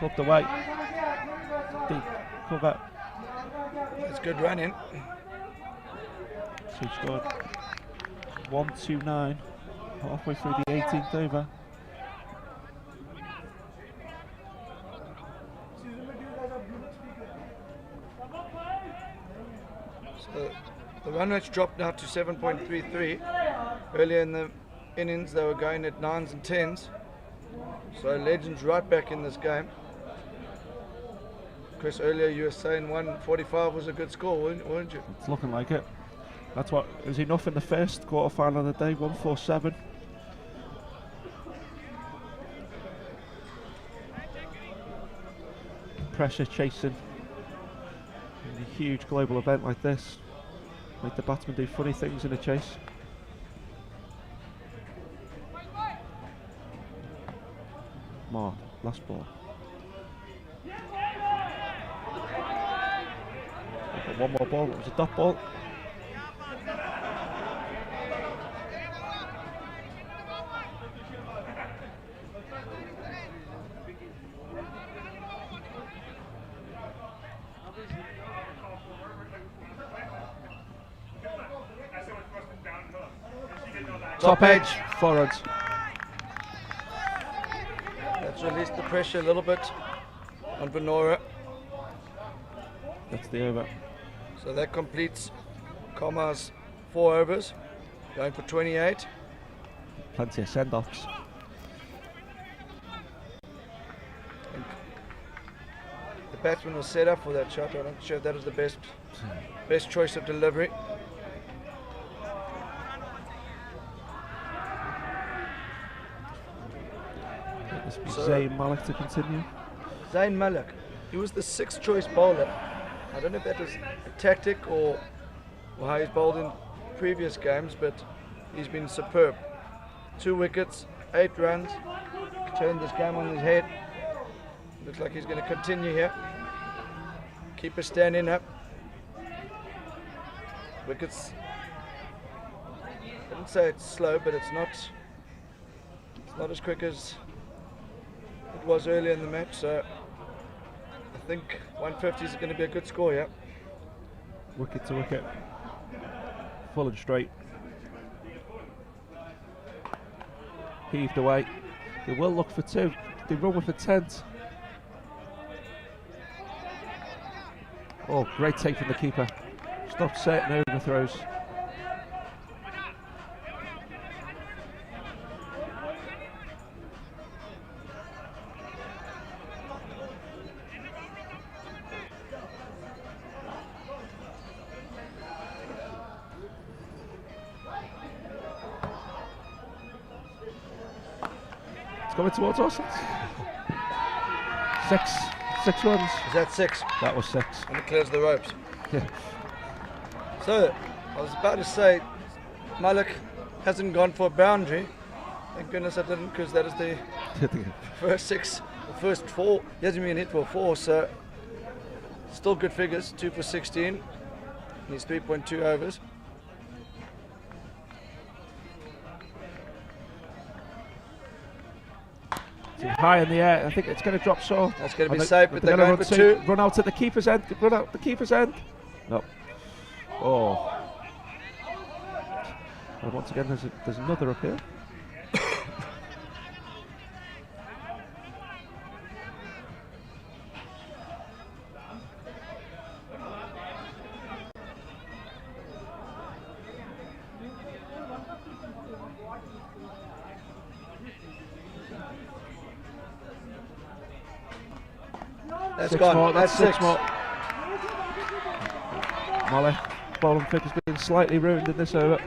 Flipped away. Deep cover. That's good running. So he scored 129 halfway through the 18th over. So the run rate's dropped now to 7.33. Earlier in the innings they were going at 9s and 10s. So Legends right back in this game. Chris, earlier you were saying 145 was a good score, weren't you? It's looking like it. That's what it was enough in the first quarter-final of the day, 147. Pressure chasing in a huge global event like this. Make the batsmen do funny things in a chase. More, last ball. We've got one more ball, it was a dot ball. Top edge, 4 runs. That's released the pressure a little bit on Venora. That's the over. So that completes Kamar's 4 overs, going for 28. Plenty of send-offs. the batsman was set up for that shot. I'm not sure if that was the best choice of delivery. This be Zayn Malik to continue. Zayn Malik, he was the 6th choice bowler. I don't know if that was a tactic or how he's bowled in previous games, but he's been superb. 2 wickets, 8 runs, turned this game on his head. Looks like he's going to continue here. Keeper standing up. Wickets, I wouldn't say it's slow, but it's not as quick as it was earlier in the match, so I think 150 is going to be a good score here. Wicket to wicket. Full and straight. Heaved away. They will look for 2. They run with a tent. Oh, great take from the keeper. Stopped certain overthrows. Coming towards us. 6 runs. Is that 6? That was 6. And it clears the ropes. Yeah. So, I was about to say, Malik hasn't gone for a boundary. Thank goodness I didn't, because that is the first 6, the first 4. He hasn't been hit for 4, so still good figures. 2 for 16. And he's 3.2 overs. High in the air. I think it's going to drop short. That's going to be safe, but they're going for 2. Run out at the keeper's end. Run out the keeper's end. No. Oh. And once again, there's another up here. That's gone. More. That's 6 more. Molly, bowling flick has been slightly ruined in this over.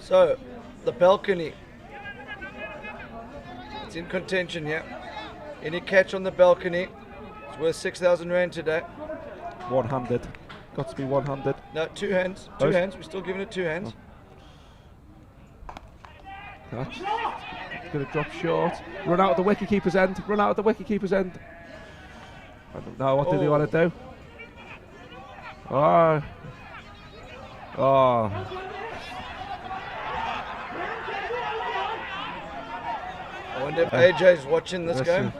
So, the balcony. It's in contention here. Any catch on the balcony, it's worth 6,000 rand today. One-handed. Got to be one-handed. No, 2 hands. 2 hands. We're still giving it 2 hands. Catch. It's going to drop short. Run out of the wicket-keeper's end. Run out of the wicket-keeper's end. I don't know. What do they want to do? Oh. Oh. I wonder if AJ's watching this game.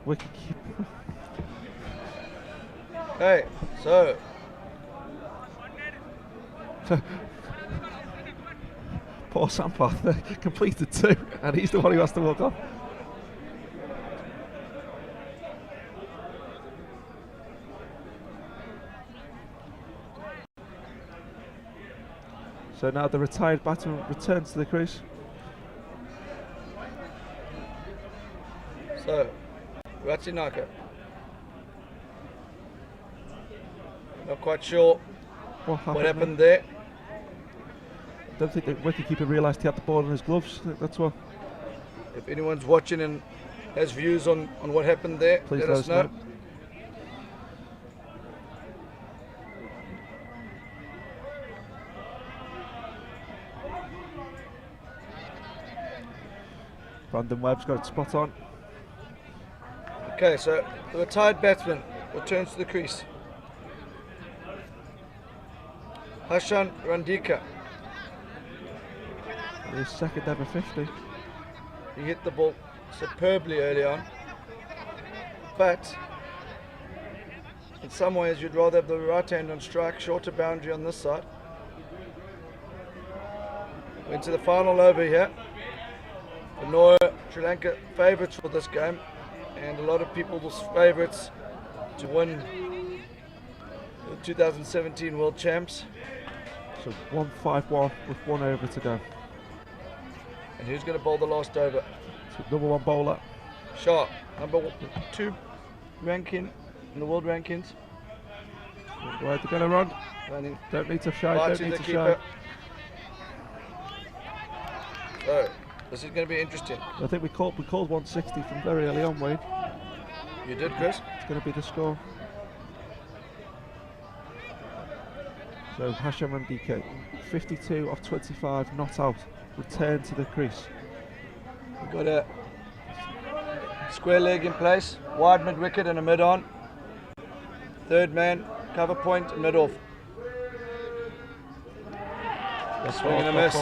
Wicket-keeper. Hey, so. Poor Sampath completed 2, and he's the one who has to walk off. So now the retired batsman returns to the crease. So, Ratsinaka. Not quite sure what happened there. I don't think the wicketkeeper realised he had the ball in his gloves. I think that's what. If anyone's watching and has views on what happened there, please let us know. Brandon Webb's got it spot on. Okay, so the retired batsman returns to the crease. Hashan Randika. His second ever 50. He hit the ball superbly early on, but in some ways you'd rather have the right hand on strike, shorter boundary on this side. We're into the final over here. Venora Sri Lanka favourites for this game, and a lot of people's favourites to win the 2017 World Champs. So 1-5-1 with 1 over to go. And who's going to bowl the last over? Number 1 bowler. Shah, number 2 ranking in the world rankings. Right, they're going to run. Running. Don't need to shy. Right Don't to need the to keeper. shy. So this is going to be interesting. I think we called 160 from very early on, Wade. You did, Chris? It's going to be the score. So Hasham and DK, 52 off 25, not out. Return to the crease. We've got a square leg in place, wide mid wicket and a mid on. Third man, cover point, mid off. Swing and a miss.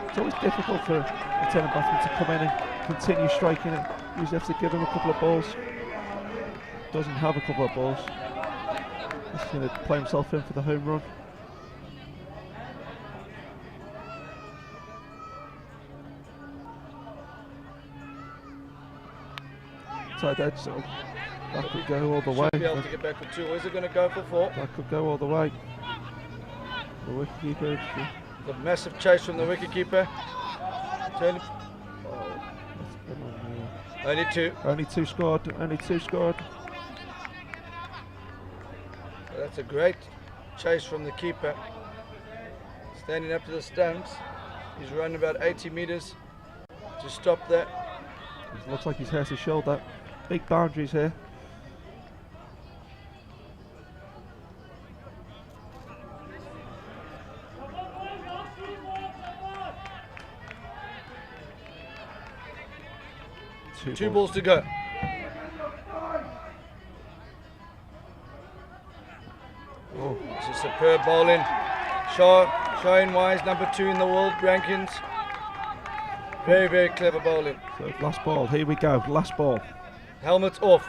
It's always difficult for a returning batsman to come in and continue striking it. Usually have to give him a couple of balls. Doesn't have a couple of balls. He's going to play himself in for the home run. Tight edge, so that could go all the way. Should be able to get back for 2. Where's it going to go for 4? That could go all the way. The wicketkeeper. The massive chase from the wicketkeeper. Only 2. Only 2 scored. Only 2 scored. That's a great chase from the keeper. Standing up to the stumps. He's run about 80 metres to stop that. It looks like he's hurt his shoulder. Big boundaries here. Two balls to go. Oh. This is superb bowling. Showing Wise, number 2 in the world rankings. Very, very clever bowling. So last ball, here we go, last ball. Helmet's off.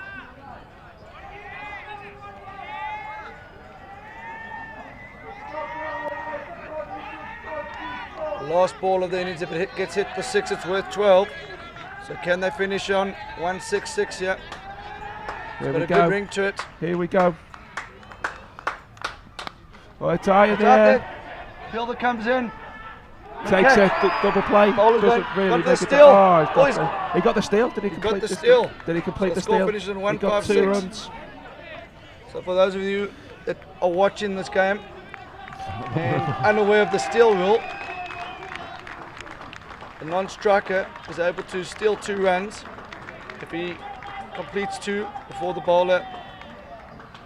The last ball of the innings, if it gets hit for 6, it's worth 12. So can they finish on 166 here? It's got a good ring to it. Here we go. Oh, tired there. Fielder comes in. Takes a double play. Doesn't really got the steal. He got the steal. Did he complete the steal? Did he complete so the score steal? Finishes in He got 2 156. runs. So for those of you that are watching this game and unaware of the steal rule, the non-striker is able to steal 2 runs if he completes 2 before the bowler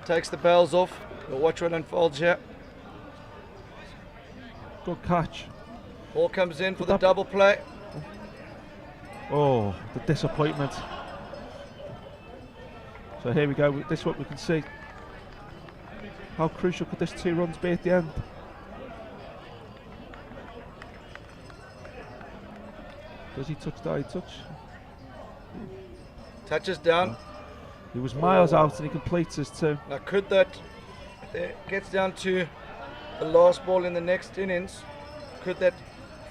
takes the bails off. We'll watch what unfolds here. Good catch. Ball comes in for the double play. Oh, the disappointment. So here we go. This is what we can see. How crucial could this 2 runs be at the end? Does he touch that? He touch. Touches down. He was miles out and he completes his 2. Now could that, it gets down to the last ball in the next innings, could that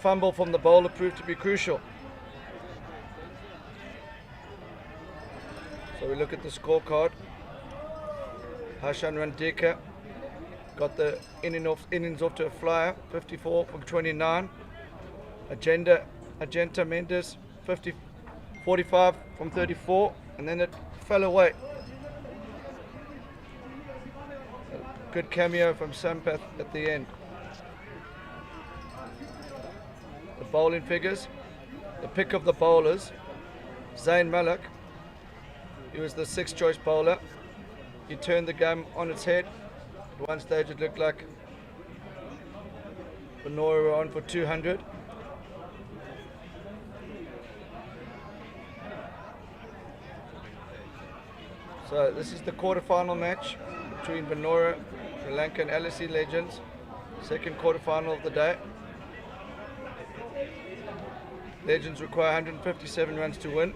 fumble from the bowler prove to be crucial? So we look at the scorecard. Hashan Randeka got the innings off to a flyer, 54 from 29. Ajanta Mendes, 45 from 34, and then it fell away. A good cameo from Sampath at the end. The bowling figures, the pick of the bowlers, Zain Malik, he was the 6th choice bowler. He turned the game on its head. At one stage it looked like Venora were on for 200. So this is the quarterfinal match between Venora Sri Lanka and LSE Legends. Second quarterfinal of the day. Legends require 157 runs to win.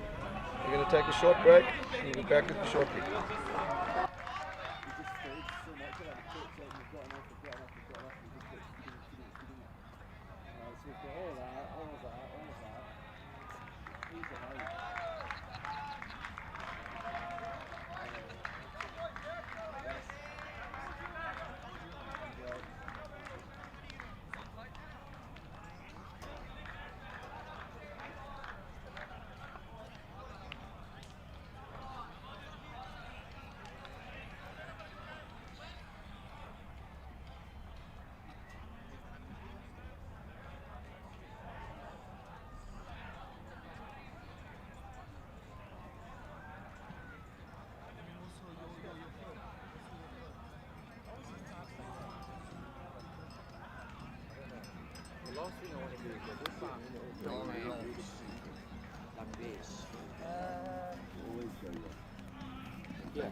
We're going to take a short break and we'll be back with you shortly. last thing I want to do is go this far. No, like this. Yeah.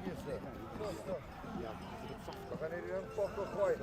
We gaan hier een pokken gooien.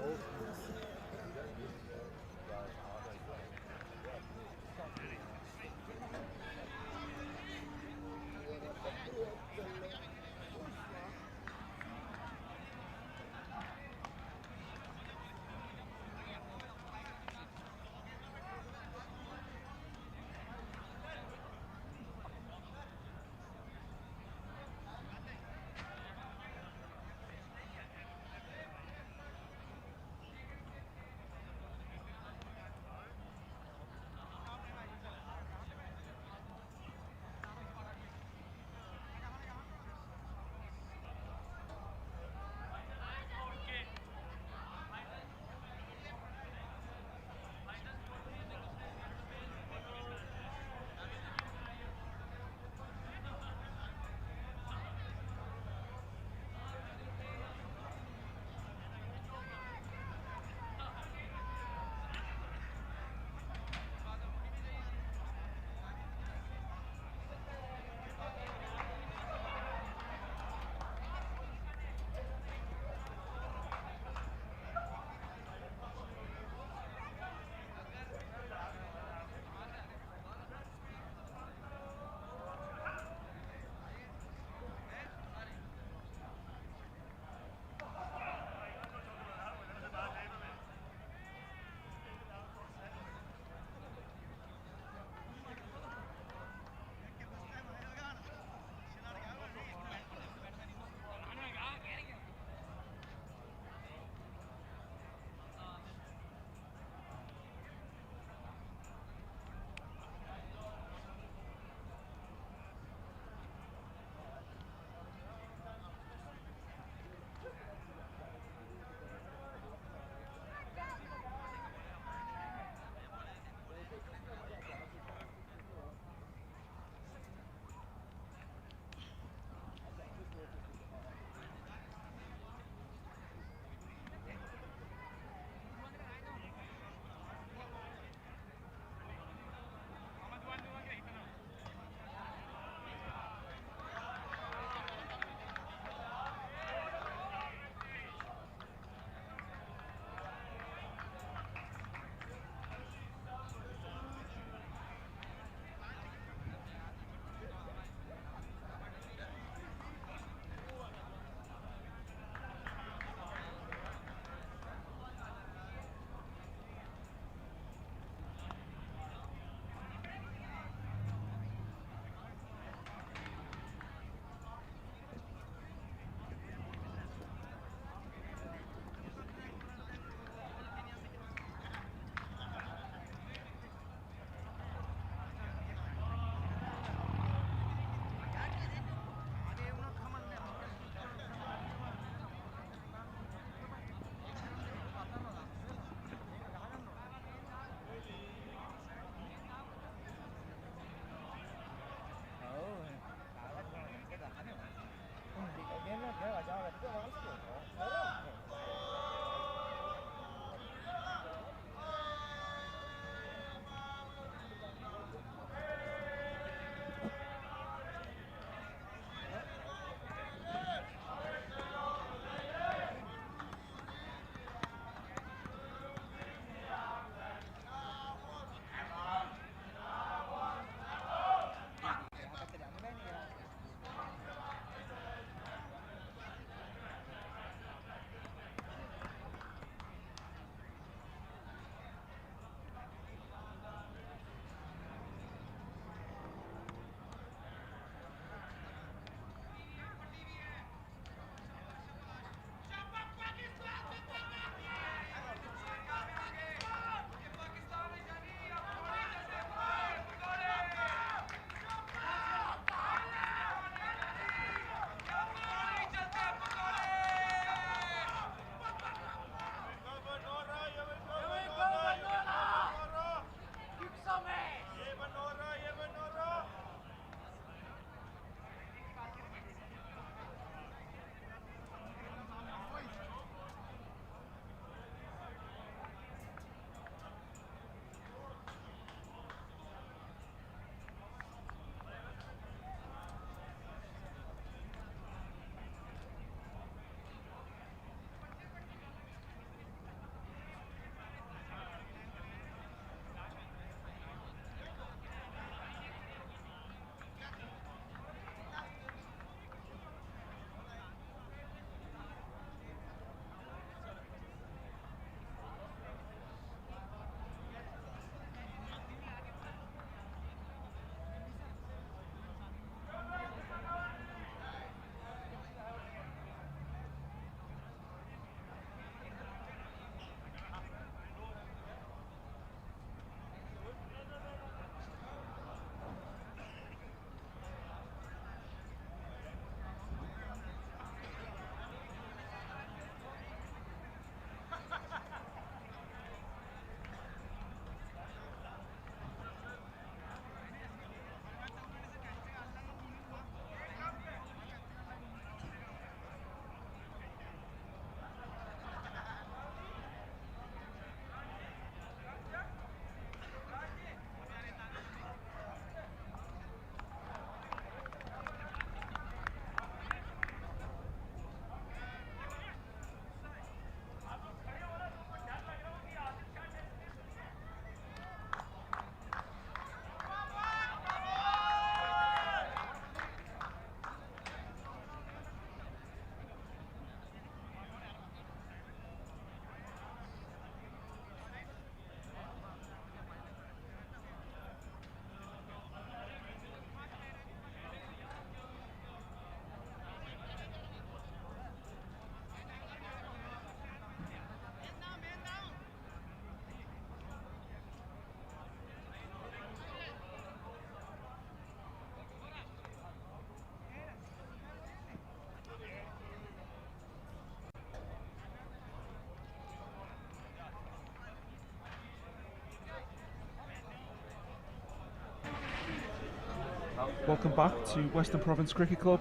Welcome back to Western Province Cricket Club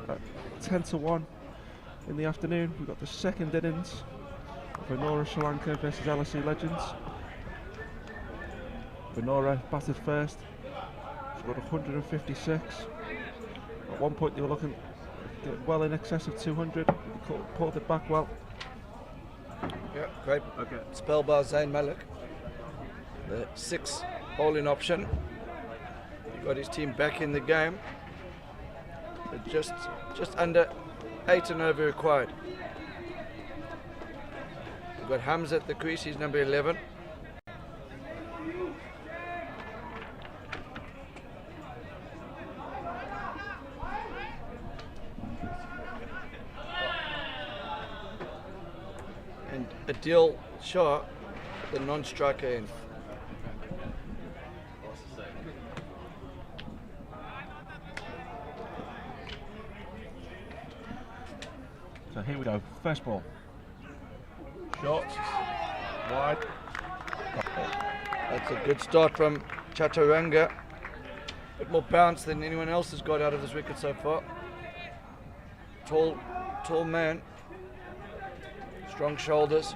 at 10-1 in the afternoon. We've got the second innings of Venora Sri Lanka versus LSE Legends. Venora batted first, scored 156. At one point they were looking well in excess of 200. They pulled it back well. Yeah, great spell by Zayn Malik. The 6 bowling option. He got his team back in the game. But just under 8 and over required. We've got Hamza at the crease, he's number 11. And Adil Shah, the non-striker end. So here we go, first ball. Short, wide. That's a good start from Chaturanga. A bit more bounce than anyone else has got out of this wicket so far. Tall man. Strong shoulders.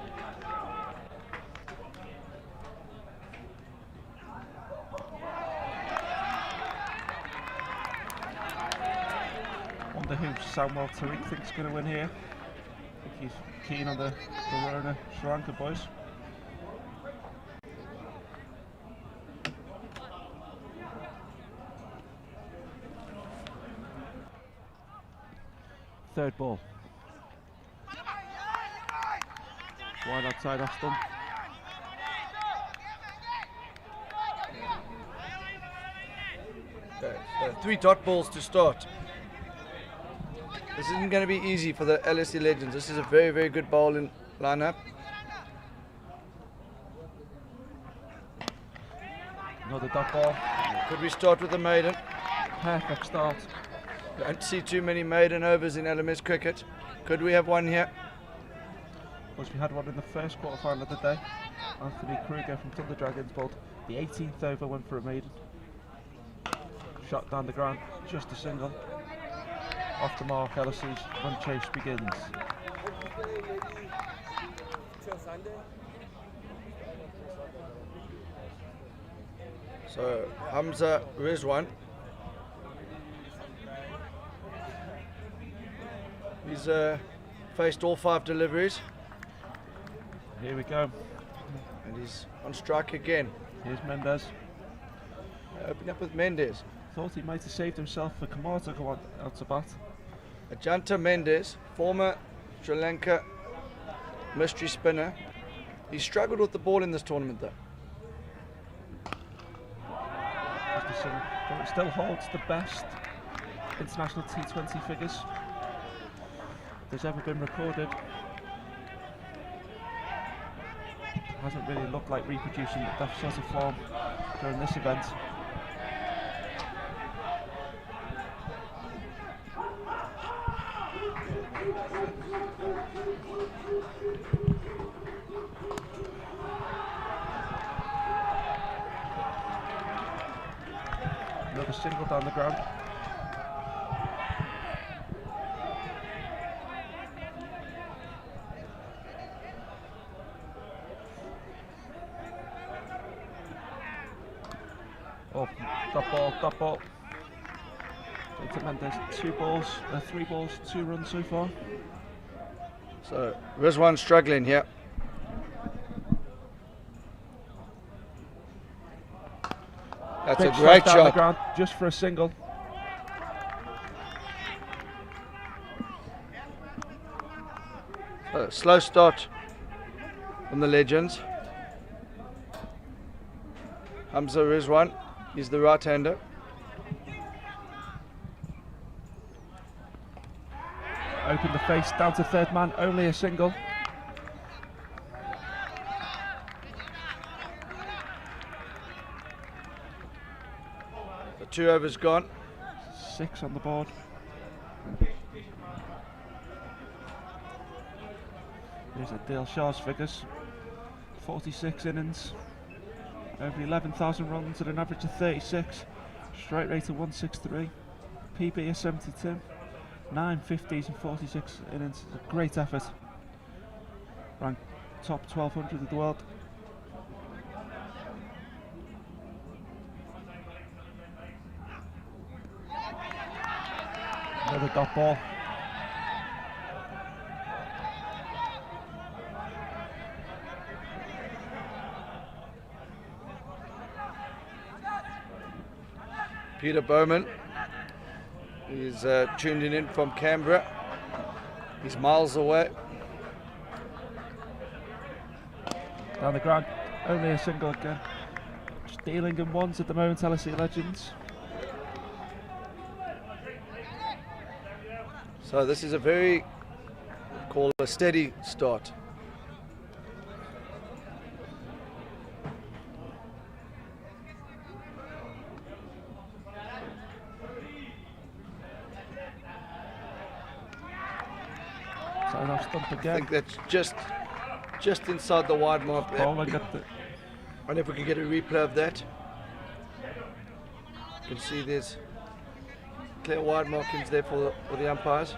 Wonder who Samuel Tariq thinks is going to win here. I think he's keen on the Venora Sri Lanka boys. Third ball. Wide outside off stump. Okay, so 3 dot balls to start. This isn't going to be easy for the LSE Legends. This is a very, very good bowling lineup. Another dot ball. Could we start with the maiden? Perfect start. Don't see too many maiden overs in LMS cricket. Could we have one here? Of course, we had one in the first quarterfinal of the day. Anthony Kruger from Thunder Dragons bowled the 18th over, went for a maiden. Shot down the ground, just a single. Off the mark, LSE's run chase begins. So Hamza Rizwan. He's faced all 5 deliveries. Here we go. And he's on strike again. Here's Mendes. Opening up with Mendes. Thought he might have saved himself for Kumar to go out to bat. Ajanta Mendes, former Sri Lanka mystery spinner. He struggled with the ball in this tournament though. But it still holds the best international T20 figures there's ever been recorded. Hasn't really looked like reproducing that sort of form during this event. Another single down the ground. Oh, dot ball. Ajanta Mendes, 3 balls, 2 runs so far. So Rizwan struggling here. That's Big a great down the shot. ground, just for a single. Slow start from the Legends. Hamza Rizwan, he's the right-hander. Open the face, down to third man, only a single. The 2 overs gone. 6 on the board. Here's Adil Shah's figures. 46 innings, over 11,000 runs at an average of 36. Strike rate of 163. PB of 72. 9 50s and 46 innings. It's a great effort. Ranked top 1200 of the world. Another dot ball. Peter Bowman is tuning in from Canberra. He's miles away. Down the ground, only a single again. Just dealing in ones at the moment, LSE Legends. So this is a very, call a steady start. So now stumped I again. think that's just inside the wide mark there. Bowling at the I wonder if we can get a replay of that. You can see there's clear wide markings there for the umpires.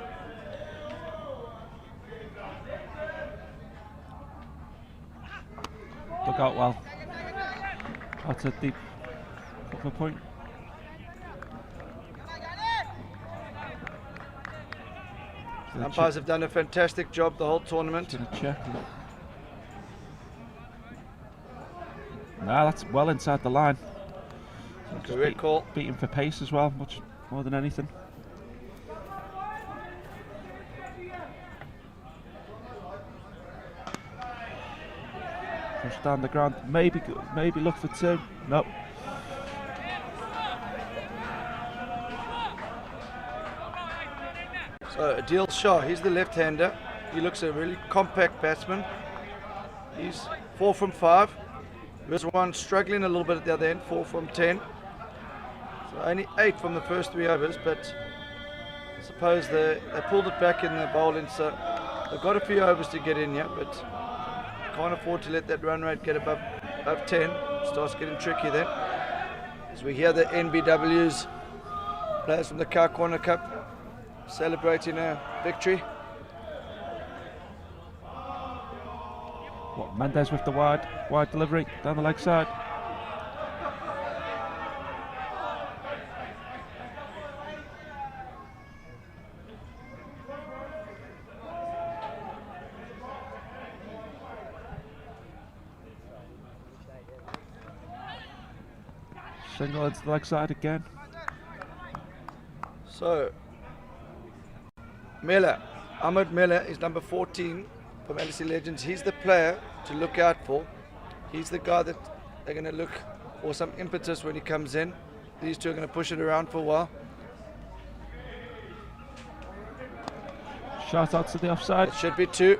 look out well. That's a deep cover point. The umpires have done a fantastic job the whole tournament. Gonna check. Nah, that's well inside the line. So Correct call. Beating for pace as well, much more than anything. Push down the ground. Maybe look for two. Nope. So Adil Shah, he's the left-hander. He looks a really compact batsman. He's 4 from 5. Rizwan struggling a little bit at the other end, 4 from 10. So only 8 from the first 3 overs, but I suppose they pulled it back in the bowling, so they've got a few overs to get in here, but can't afford to let that run rate get above 10. Starts getting tricky then. As we hear the NBW's players from the Car Corner Cup celebrating a victory. What, Mendes with the wide delivery down the leg side. Single into the leg side again. So Ahmed Miller is number 14 from LSE Legends. He's the player to look out for. He's the guy that they're going to look for some impetus when he comes in. These two are going to push it around for a while. Shout out to the offside. It should be 2.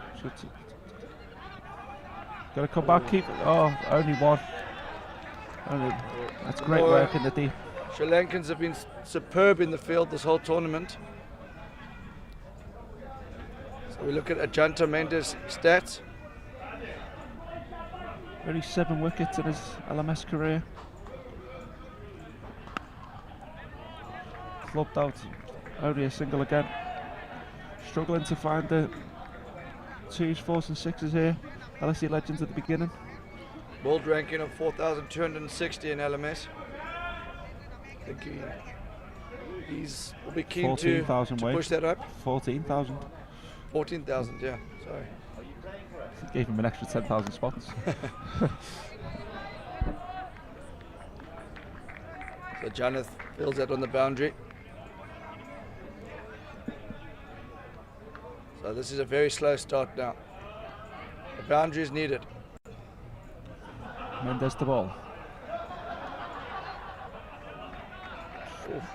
Got to come back, keep it. Oh, only 1. That's great work in the deep. Sri Lankans have been superb in the field this whole tournament. So we look at Ajanta Mendes' stats. Only 7 wickets in his LMS career. Clubbed out, only a single again. Struggling to find the 2s, 4s and 6s here. LSE Legends at the beginning. World ranking of 4,260 in LMS. I think will be keen to push that up. 14,000. 14,000, yeah, sorry. Gave him an extra 10,000 spots. So Janeth fills that on the boundary. So this is a very slow start now. The boundary is needed. Mendes the ball.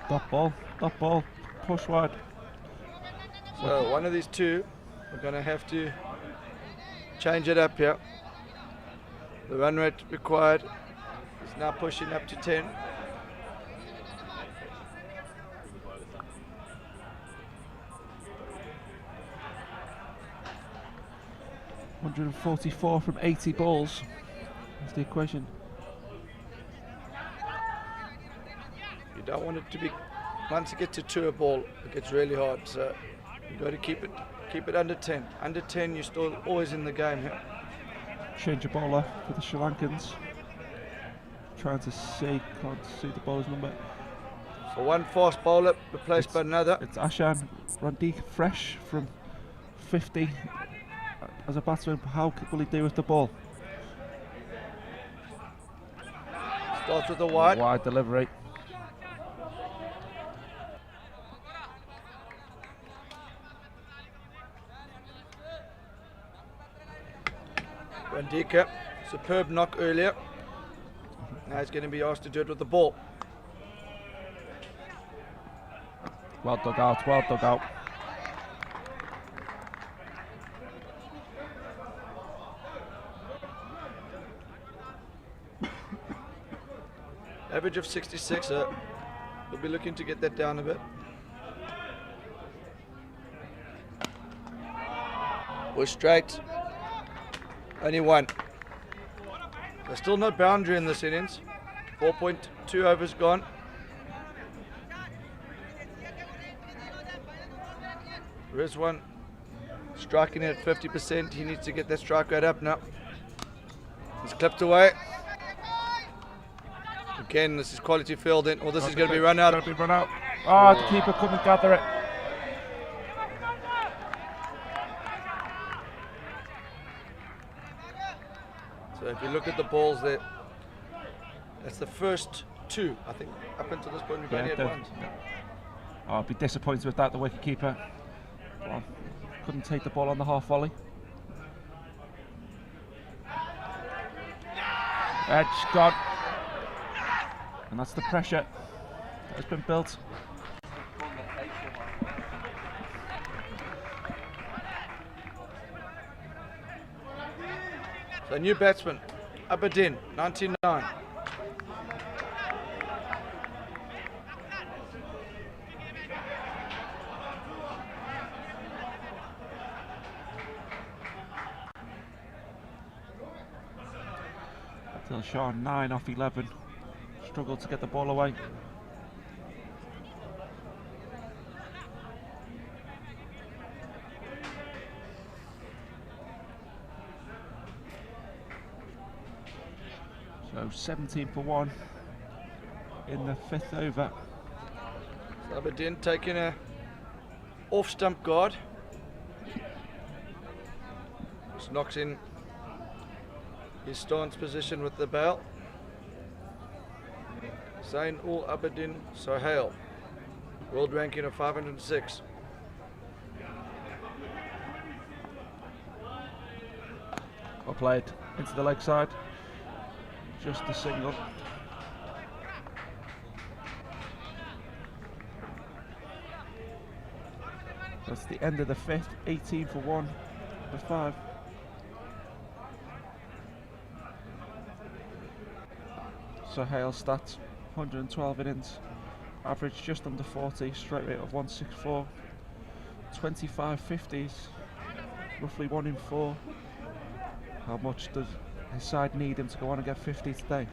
Dot ball, push wide. So one of these two are going to have to change it up here. The run rate required is now pushing up to 10. $144 from 80 balls. That's the equation. You don't want it to be, once it gets to 2 a ball, it gets really hard. So you've got to keep it under 10. Under 10, you're still always in the game here. Change of bowler for the Sri Lankans. Trying to see, can't see the bowler's number. So one fast bowler replaced by another. It's Ajanta Mendes, fresh from 50 as a batsman. How will he do with the ball? Starts with a wide. Wide delivery. Randika, superb knock earlier. Now he's going to be asked to do it with the ball. Well dug out, well dug out. Average of 66, we'll be looking to get that down a bit. We're straight. Only one. There's still no boundary in this innings. 4.2 overs gone. Rizwan striking it at 50%. He needs to get that strike rate up now. He's clipped away. Again, this is quality fielding, or this is going to be run out. Be run out. Oh, the keeper couldn't gather it. So if you look at the balls there, that's the first 2, I think. Up until this point, we've only had one. Oh, I'd be disappointed with that, the wicket keeper. Well, couldn't take the ball on the half volley. Edge gone. And that's the pressure that has been built. So new batsman, Aberdeen, 99. Dilshah 9 off 11. Struggled to get the ball away. So 17 for 1 in the 5th over. So Aberdeen taking a off stump guard. Just knocks in his stance position with the bail. Zain ul Aberdeen Sohail, world ranking of 506. Well played into the leg side. Just a single. That's the end of the 5th. 18 for 1 for 5. Sohail stats. 112 innings, average just under 40, strike rate of 164, 25 50s, roughly 1 in 4. How much does his side need him to go on and get 50 today?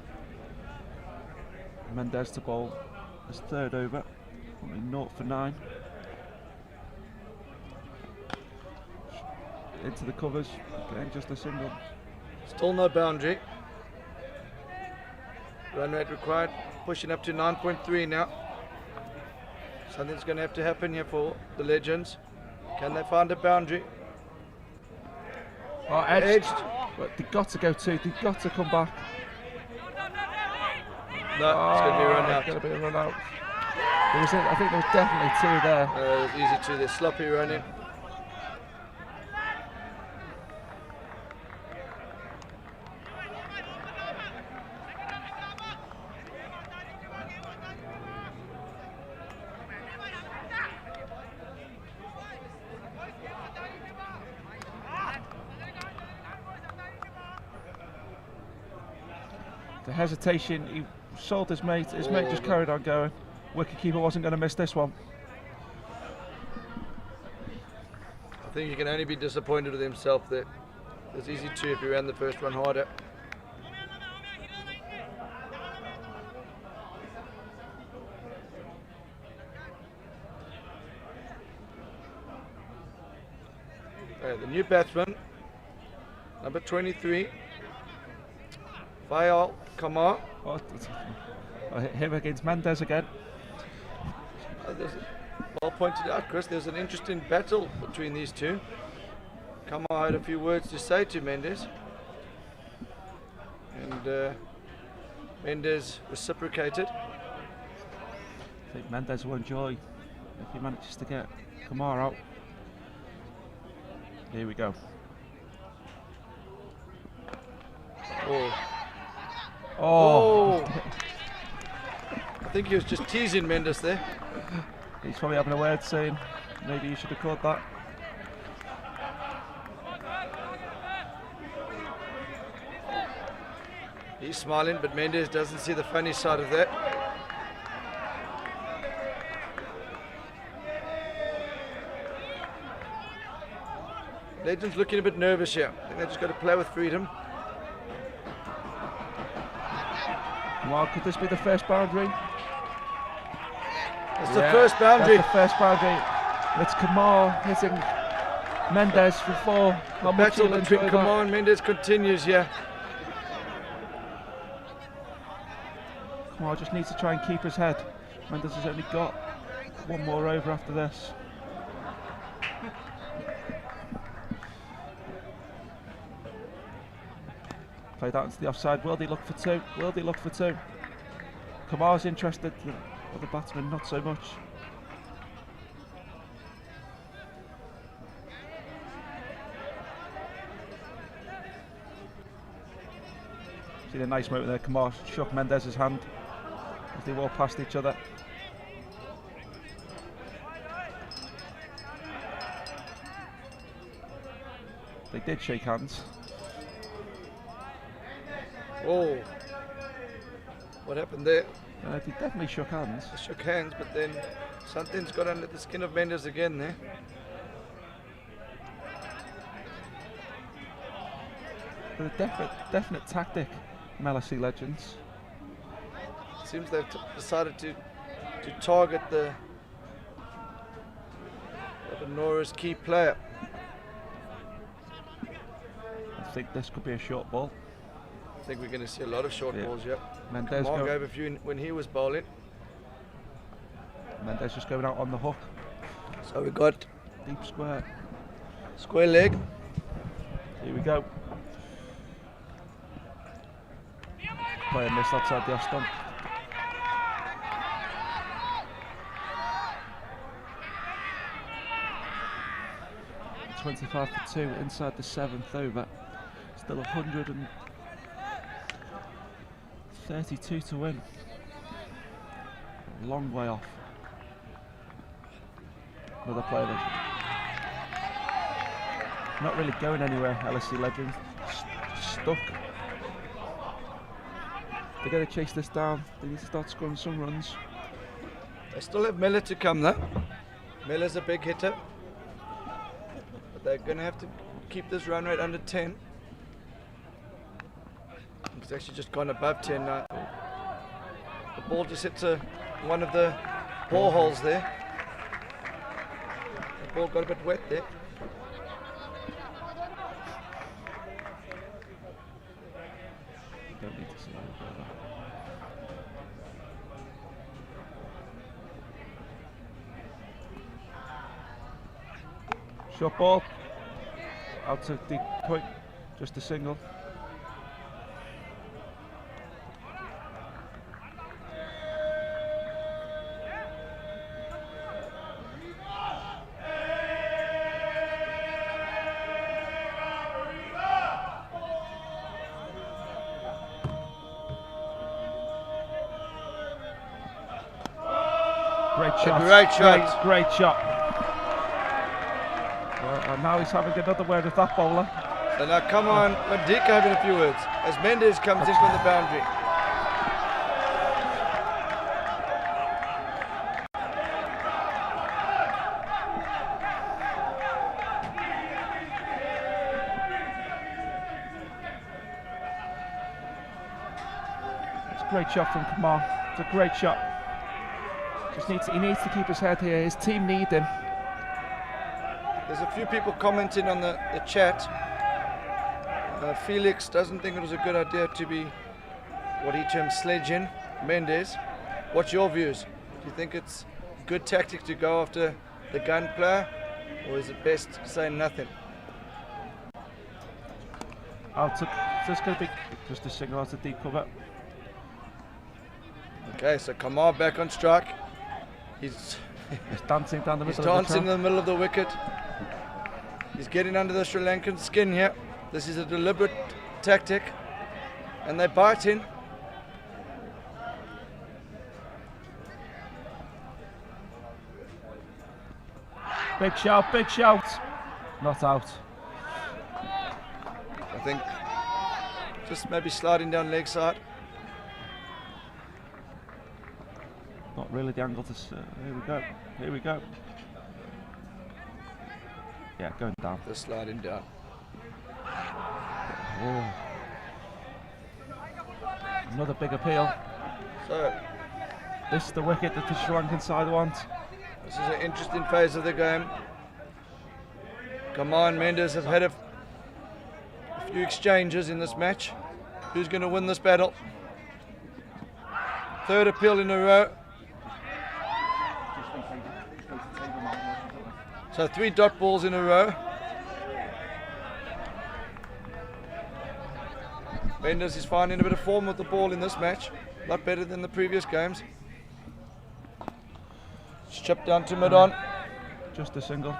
Mendes to bowl his 3rd over, only 0 for 9. Into the covers, getting just a single. Still no boundary. Run rate required, pushing up to 9.3 now. Something's going to have to happen here for the Legends. Can they find a boundary? Oh, edged. But they've got to go 2, they've got to come back. No, it's going to be a run out. It's going to be a run out. I think there was definitely 2 there. It was easy 2 there, sloppy running. The hesitation, he sold his mate just carried on going. Wicketkeeper wasn't going to miss this one. I think you can only be disappointed with himself there. It was easy 2 if he ran the first one harder. Okay, the new batsman, number 23, Fayal Kamar. Oh, him against Mendes again. Well pointed out, Chris, there's an interesting battle between these two. Kamar had a few words to say to Mendes. And Mendes reciprocated. I think Mendes will enjoy if he manages to get Kamar out. Here we go. Oh. I think he was just teasing Mendes there. He's probably having a word saying maybe you should have caught that. He's smiling, but Mendes doesn't see the funny side of that. Legends looking a bit nervous here. I think they just got to play with freedom. Well, could this be the first boundary? It's the first boundary. That's the first boundary. It's Kamar hitting Mendes for 4. The battle between Kamar and Mendes continues here. Kamar just needs to try and keep his head. Mendes has only got one more over after this. Played out into the offside. Will they look for 2? Will they look for 2? Kamar's interested, the other batsman not so much. See the nice moment there, Kamar shook Mendes' hand as they walked past each other. They did shake hands. Oh, what happened there? They definitely shook hands. They shook hands, but then something's got under the skin of Mendes again there. But a definite tactic from LSE Legends. It seems they've decided to target the Venora's key player. I think this could be a short ball. I think we're going to see a lot of short balls, yeah. Mendes Kamar gave a few when he was bowling. Mendes just going out on the hook. So we got Deep square. Square leg. Here we go. Player missed outside the off stump. .25 for 2 inside the 7th over. Still 132 to win. A long way off. Another player that's not really going anywhere. LSE Legends stuck. They're going to chase this down. They need to start scoring some runs. They still have Miller to come though. Miller's a big hitter. But they're going to have to keep this run rate under 10. It's actually just gone above 10 now. The ball just hit to one of the ball holes there. The ball got a bit wet there. Don't need to see that. Short ball. Out to deep point. Just a single. Great shot. Great shot. Great shot. And now he's having another word with that bowler. So now come on, Madika having a few words as Mendes comes in from the boundary. It's a great shot from Kamar. It's a great shot. He needs to keep his head here. His team need him. There's a few people commenting on the chat. Felix doesn't think it was a good idea to be what he termed sledging Mendes. What's your views? Do you think it's good tactic to go after the gun player, or is it best saying nothing? It's going to be just a single out of deep cover. Okay, so Kamar back on strike. He's dancing down the middle. He's dancing in the middle of the wicket. He's getting under the Sri Lankan skin here. This is a deliberate tactic, and they're biting. Big shout, big shout. Not out. I think just maybe sliding down leg side. Not really the angle to. Here we go. Here we go. Yeah, going down. Just sliding down. Oh. Another big appeal. So this is the wicket that the Sri Lankan side want. This is an interesting phase of the game. Kamar and Mendes have had a few exchanges in this match. Who's going to win this battle? Third appeal in a row. So 3 dot balls in a row. Mendes is finding a bit of form with the ball in this match. A lot better than the previous games. It's chipped down to mid-on. Just a single.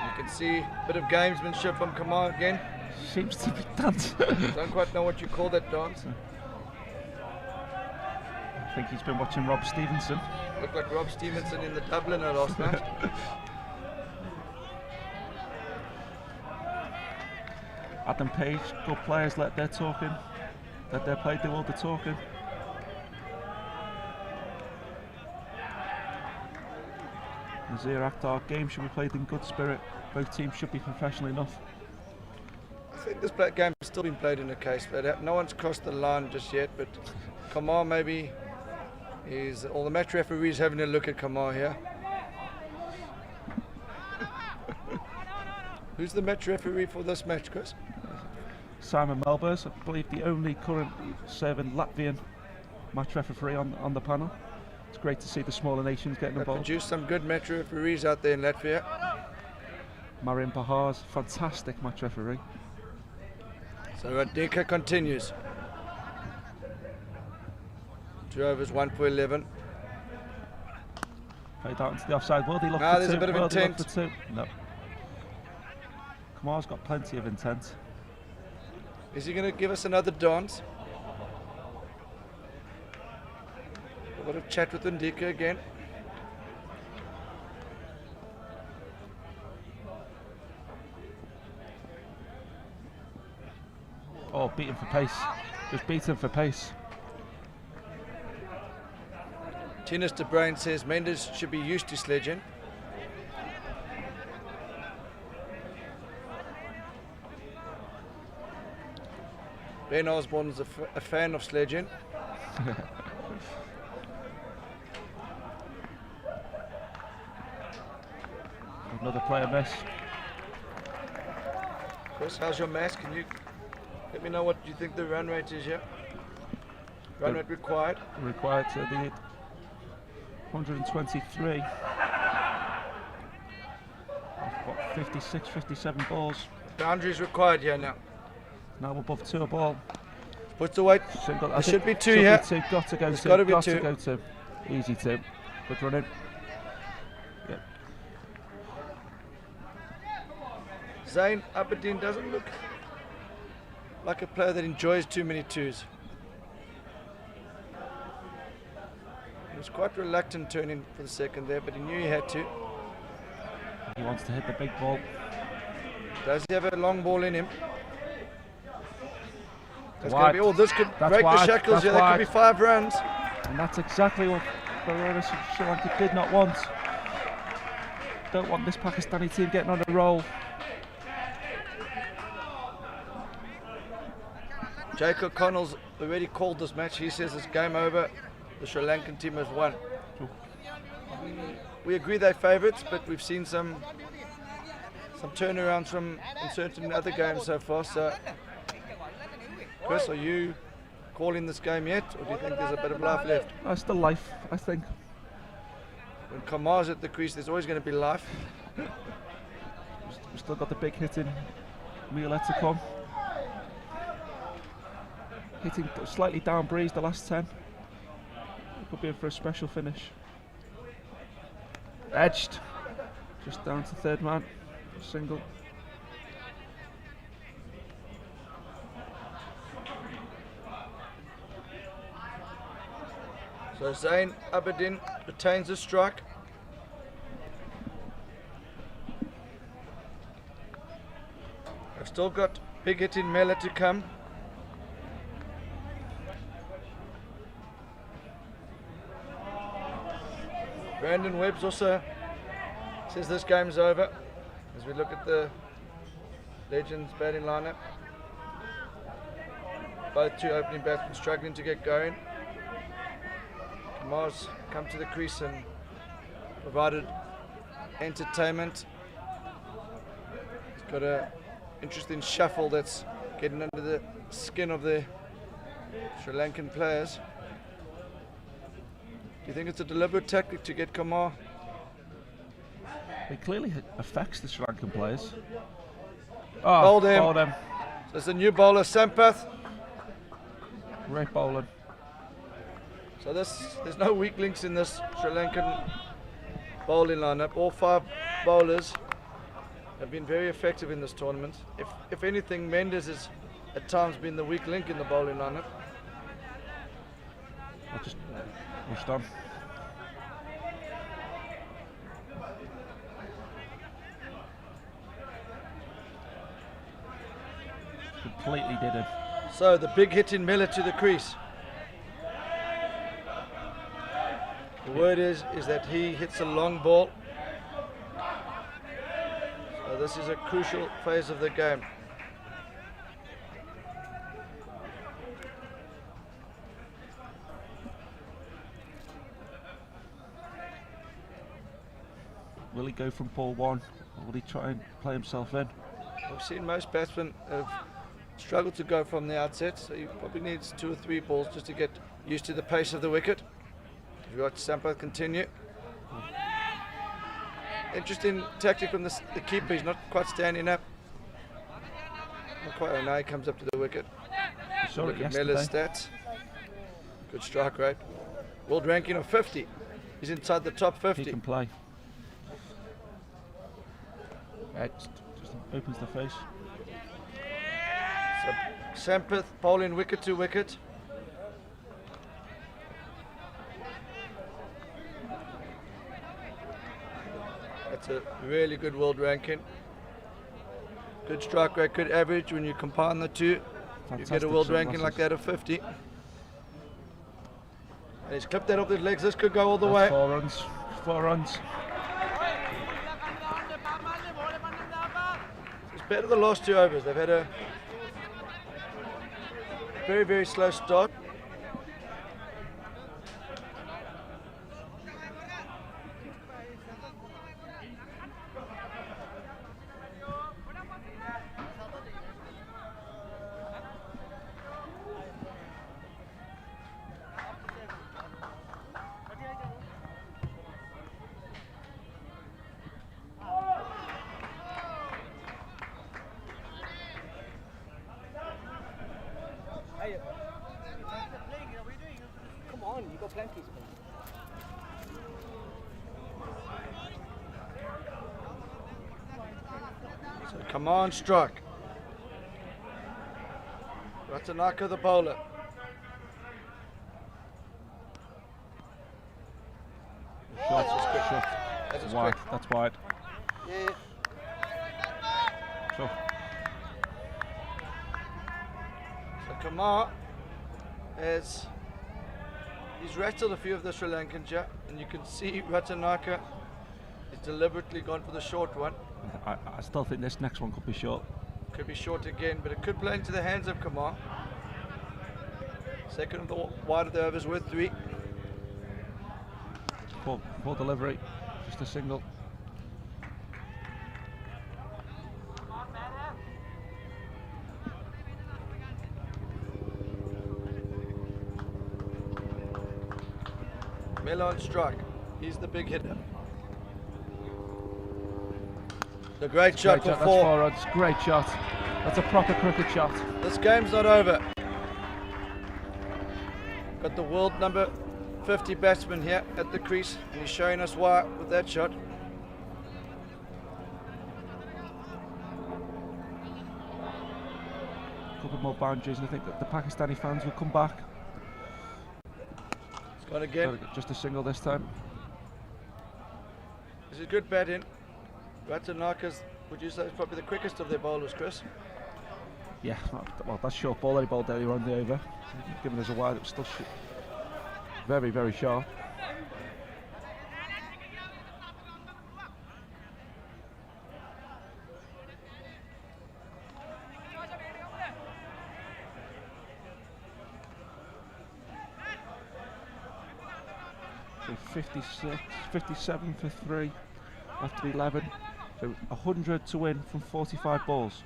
You can see a bit of gamesmanship from Kamar again. Seems to be dance. Don't quite know what you call that dance. I think he's been watching Rob Stevenson. Looked like Rob Stevenson in the Dubliner last night. Adam Page, good players, let their talking. Let their play do all the talking. Nazir Akhtar, game should be played in good spirit. Both teams should be professional enough. I think this game has still been played in a case, but no one's crossed the line just yet. But Kamar maybe is all the match referees having a look at Kamar here. Who's the match referee for this match, Chris? Simon Melbers, I believe the only current serving Latvian match referee on the panel. It's great to see the smaller nations getting involved. Produced some good match referees out there in Latvia. Marian Pahar's fantastic match referee. So Radika continues. 2 overs, 1 for 11. Played out into the offside. Will he look No, for there's two? a bit of Will he look intent. for two? No. Kamar's got plenty of intent. Is he going to give us another dance? A bit of chat with Ndika again. Oh, beaten for pace. Just beaten for pace. Tennis de Brain says Mendes should be used to sledging. Ben Osborne is a fan of sledging. Another player miss. Chris, how's your mask? Can you let me know what you think the run rate is here? Run rate required. Required to the 123. What, 56, 57 balls. Boundaries required here now. Now above 2 a ball. Puts the weight. Single. There should be 2 here. Be 2. Got to go There's 2. got to be got 2. to go 2. Easy 2. Good running. Yep. Zain Aberdeen doesn't look like a player that enjoys too many 2s. He was quite reluctant turning for the second there, but he knew he had to. He wants to hit the big ball. Does he have a long ball in him? That's Wide. going to be, oh, this could That's break wide. the shackles That's here. That wide. could be 5 runs. And that's exactly what Venora Sri Lanka did not want. Don't want this Pakistani team getting on a roll. Jake O'Connell's already called this match. He says it's game over. The Sri Lankan team has won. Sure. We agree they're favourites, but we've seen some turnarounds from in certain other games so far. So, Chris, are you calling this game yet, or do you think there's a bit of life left? That's still life, I think. When Kamar's at the crease, there's always going to be life. We've still got the big hitting Mila to come. Hitting slightly down breeze the last 10. Could be in for a special finish. Edged. Just down to third man. Single. So Zain Abedin retains the strike. I've still got big hitting Mela to come. Brandon Webbs also says this game's over as we look at the Legends batting lineup. Both two opening batsmen struggling to get going. Kamar's come to the crease and provided entertainment. He's got an interesting shuffle that's getting under the skin of the Sri Lankan players. Do you think it's a deliberate tactic to get Kamar? It clearly affects the Sri Lankan players. Bowled him. Bowled him. So it's a new bowler, Sampath. Great bowling. So there's no weak links in this Sri Lankan bowling lineup. All 5 bowlers have been very effective in this tournament. If anything, Mendes has at times been the weak link in the bowling lineup. I just rushed on. Completely did it. So the big hit in Miller to the crease. The word is that he hits a long ball. So this is a crucial phase of the game. Will he go from ball 1, or will he try and play himself in? We've seen most batsmen have struggled to go from the outset, so he probably needs 2 or 3 balls just to get used to the pace of the wicket. We've got Sampath continue. Interesting tactic from the keeper, he's not quite standing up. Not quite, oh, now he comes up to the wicket. Saw Look it at yesterday. Miller's stats. Good strike rate. World ranking of 50. He's inside the top 50. He can play. Just opens the face. So Sampath bowling wicket to wicket. That's a really good world ranking. Good strike rate, good average. When you combine the two, you get a world ranking like that of 50. And he's clipped that off his legs. This could go all the way. 4 runs. 4 runs. It's better the last 2 overs. They've had a very, very slow start. Come on, you got plenty of space. So come on, strike. Ratanaka the bowler. Shot. quick. Shot. That is Wide. quick. That's wide. Yeah. So So Kamar he's rattled a few of the Sri Lankans here, and you can see Ratanaka has deliberately gone for the short one. I still think this next one could be short. Could be short again, but it could play into the hands of Kamar. Second of the wide of the overs with 3. Poor delivery, just a single. Miller on strike. He's the big hitter. The great shot for That's 4. 4 runs. Great shot. That's a proper cricket shot. This game's not over. Got the world number 50 batsman here at the crease, and he's showing us why with that shot. A couple more boundaries, and I think that the Pakistani fans will come back. It's gone again. Just a single this time. This is good batting. Ratanaka's, would you say, is probably the quickest of their bowlers, Chris? Yeah, well, that short ball that he bowled earlier on the over, given us a wide, it was still very, very sharp. So 56, 57 for 3 after 11. So 100 to win from 45 balls.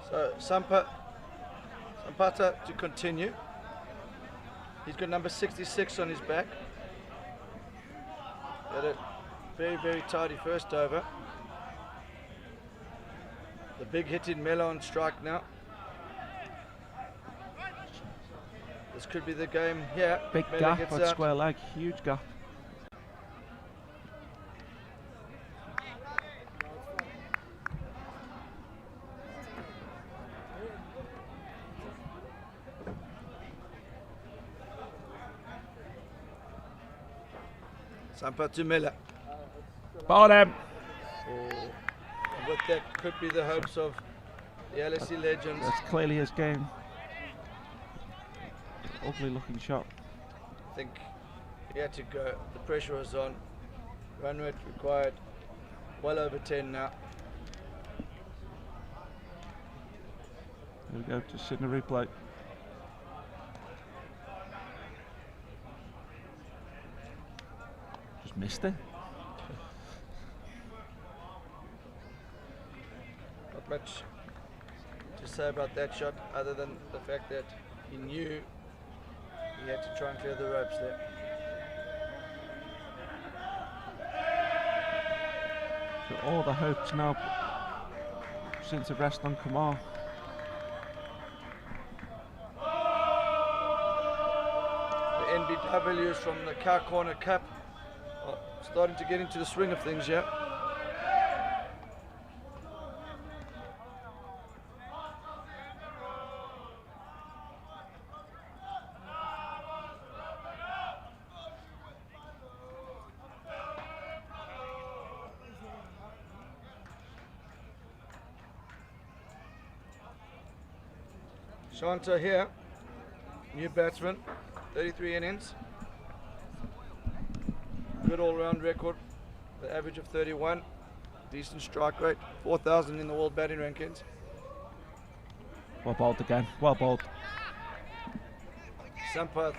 So Sampata to continue. He's got number 66 on his back. Had a very, very tidy first over. The big hit in Melo on strike now. This could be the game here. Big Melo gap gets at out. square leg, huge gap. Sampata to Miller. Bottom. And with that could be the hopes of the LSE Legends. That's clearly his game. Ugly looking shot. I think he had to go. The pressure was on. Run rate required well over 10 now. There we go, just sitting a replay. Just missed it. Not much to say about that shot other than the fact that he knew he had to try and clear the ropes there. So all the hopes now seem to rest on Kumar. The NBWs from the Car Corner Cup are starting to get into the swing of things here. Shanta here, new batsman, 33 innings. Good all-round record, the average of 31, decent strike rate, 4,000 in the world batting rankings. Well bowled again, well bowled. Sampath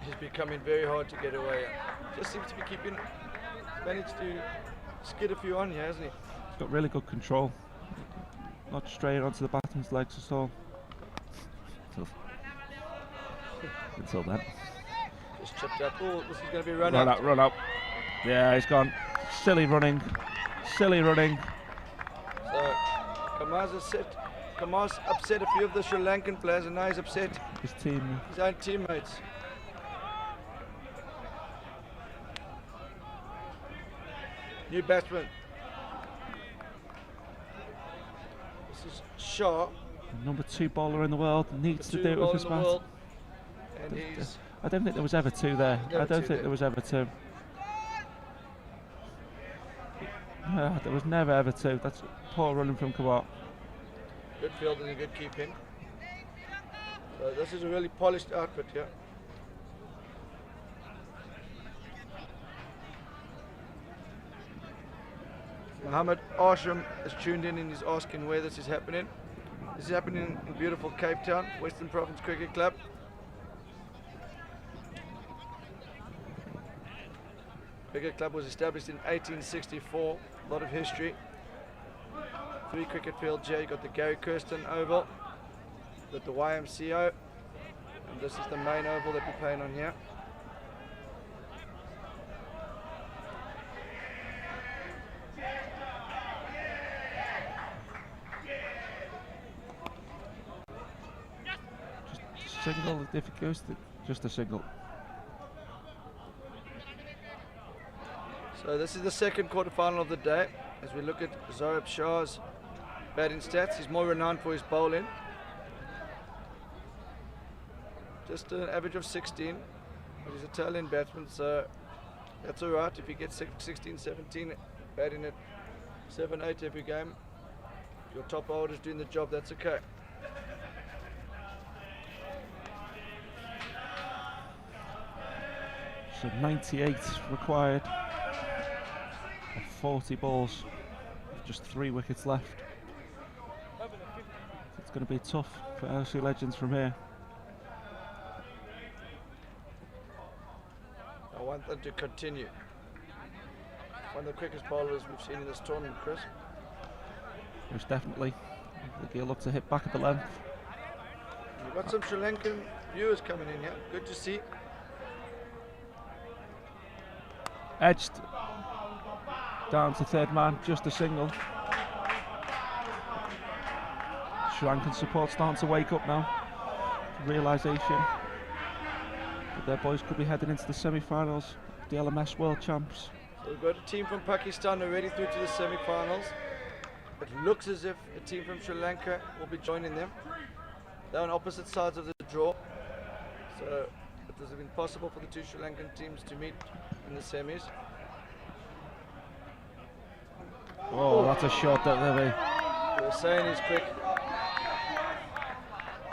is becoming very hard to get away. Just seems to be managed to skid a few on here, hasn't he? He's got really good control. Not straight onto the batsman's legs at all. Until then. Just chipped out. Oh, this is going to be run Run out. out, run out. Yeah, he's gone. Silly running. Silly running. So Kamar's upset a few of the Sri Lankan players, and now he's upset His team. his own teammates. New batsman. This is Shah. Number 2 bowler in the world, needs to do it with his bat. And he's I don't think there was ever 2 there. Never I don't two think there. there was ever 2. There was never ever 2. That's poor running from Kumar. good fielding and good keeping. So this is a really polished outfit here. Mohammed Ashram is tuned in and is asking where this is happening. This is happening in beautiful Cape Town, Western Province Cricket Club. Cricket club was established in 1864. A lot of history. 3 cricket fields here. You got the Gary Kirsten Oval, got the YMCO, and this is the main oval that we're playing on here. Just single if it goes to just a single. So this is the second quarterfinal of the day. As we look at Zohrab Shah's batting stats, he's more renowned for his bowling. Just an average of 16, but he's a tail-end batsman, so that's all right. If he gets 16, 17, batting at 7, 8 every game, your top bowler's doing the job, that's okay. So 98 required. 40 balls, just 3 wickets left. It's going to be tough for LSE Legends from here. I want them to continue. One of the quickest bowlers we've seen in this tournament, Chris. Most definitely. I think he'll look to hit back at the length. We've got some Sri Lankan viewers coming in here. Good to see. Edged down to third man, just a single. Sri Lankan support starting to wake up now. Realisation that their boys could be heading into the semi-finals, the LMS World Champs. So we've got a team from Pakistan already through to the semi-finals. It looks as if a team from Sri Lanka will be joining them. They're on opposite sides of the draw. So it has been possible for the 2 Sri Lankan teams to meet in the semis. Oh, that's a shot that they'll be. They were saying he's quick.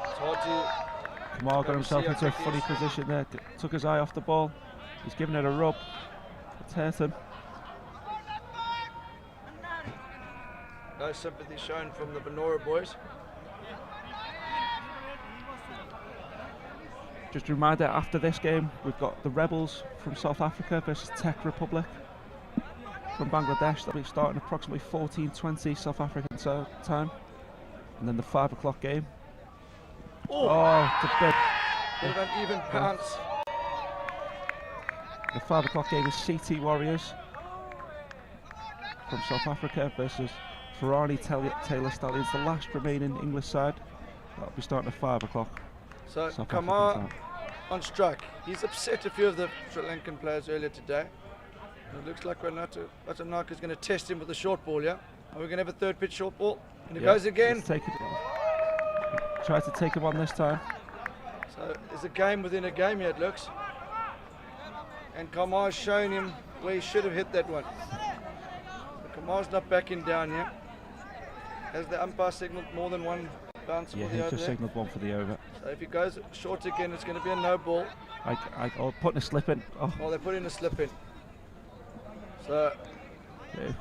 It's hard to... Kamar got himself into a funny position there. Took his eye off the ball. He's giving it a rub. It's hurt him. No sympathy shown from the Venora boys. Just a reminder, after this game, we've got the Rebels from South Africa versus Czech Republic from Bangladesh. That'll be starting approximately 14:20 South African time. And then the 5 o'clock game. Oh, it's a bit. Bit of an even pounce. The 5 o'clock game is CT Warriors from South Africa versus Ferrari Taylor Stallions, the last remaining English side. That'll be starting at 5 o'clock. So South Kamar African time. on strike. He's upset a few of the Sri Lankan players earlier today. It looks like Ajanta is going to test him with a short ball, yeah? Are we going to have a third pitch short ball? And it goes again. Try to take him on this time. So there's a game within a game here, it looks. And Kamar's showing him where he should have hit that one. But Kamar's not backing down here. Has the umpire signalled more than one bounce for the over? Yeah, he's just signalled one for the over. So if he goes short again, it's going to be a no ball. Oh, putting a slip in. Oh, they put in a slip in. So, yeah.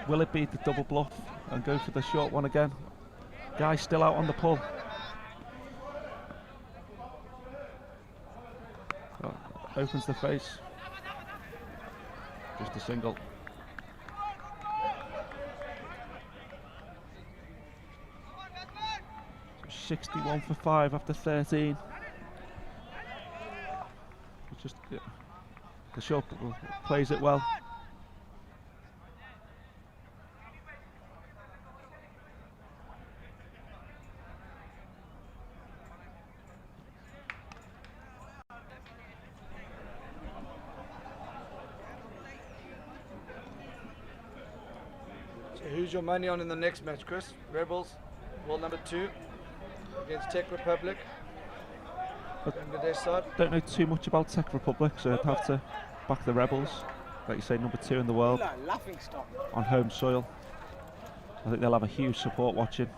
Will it be the double bluff and go for the short one again? Guy's still out on the pull. Oh, opens the face. Just a single. So 61 for 5 after 13. It's just the short plays it well. who's your money on in the next match, Chris? Rebels, world number 2 against Czech Republic. Bangladesh side. Don't know too much about Czech Republic, so I'd have to back the Rebels. Like you say, number 2 in the world on home soil. I think they'll have a huge support watching.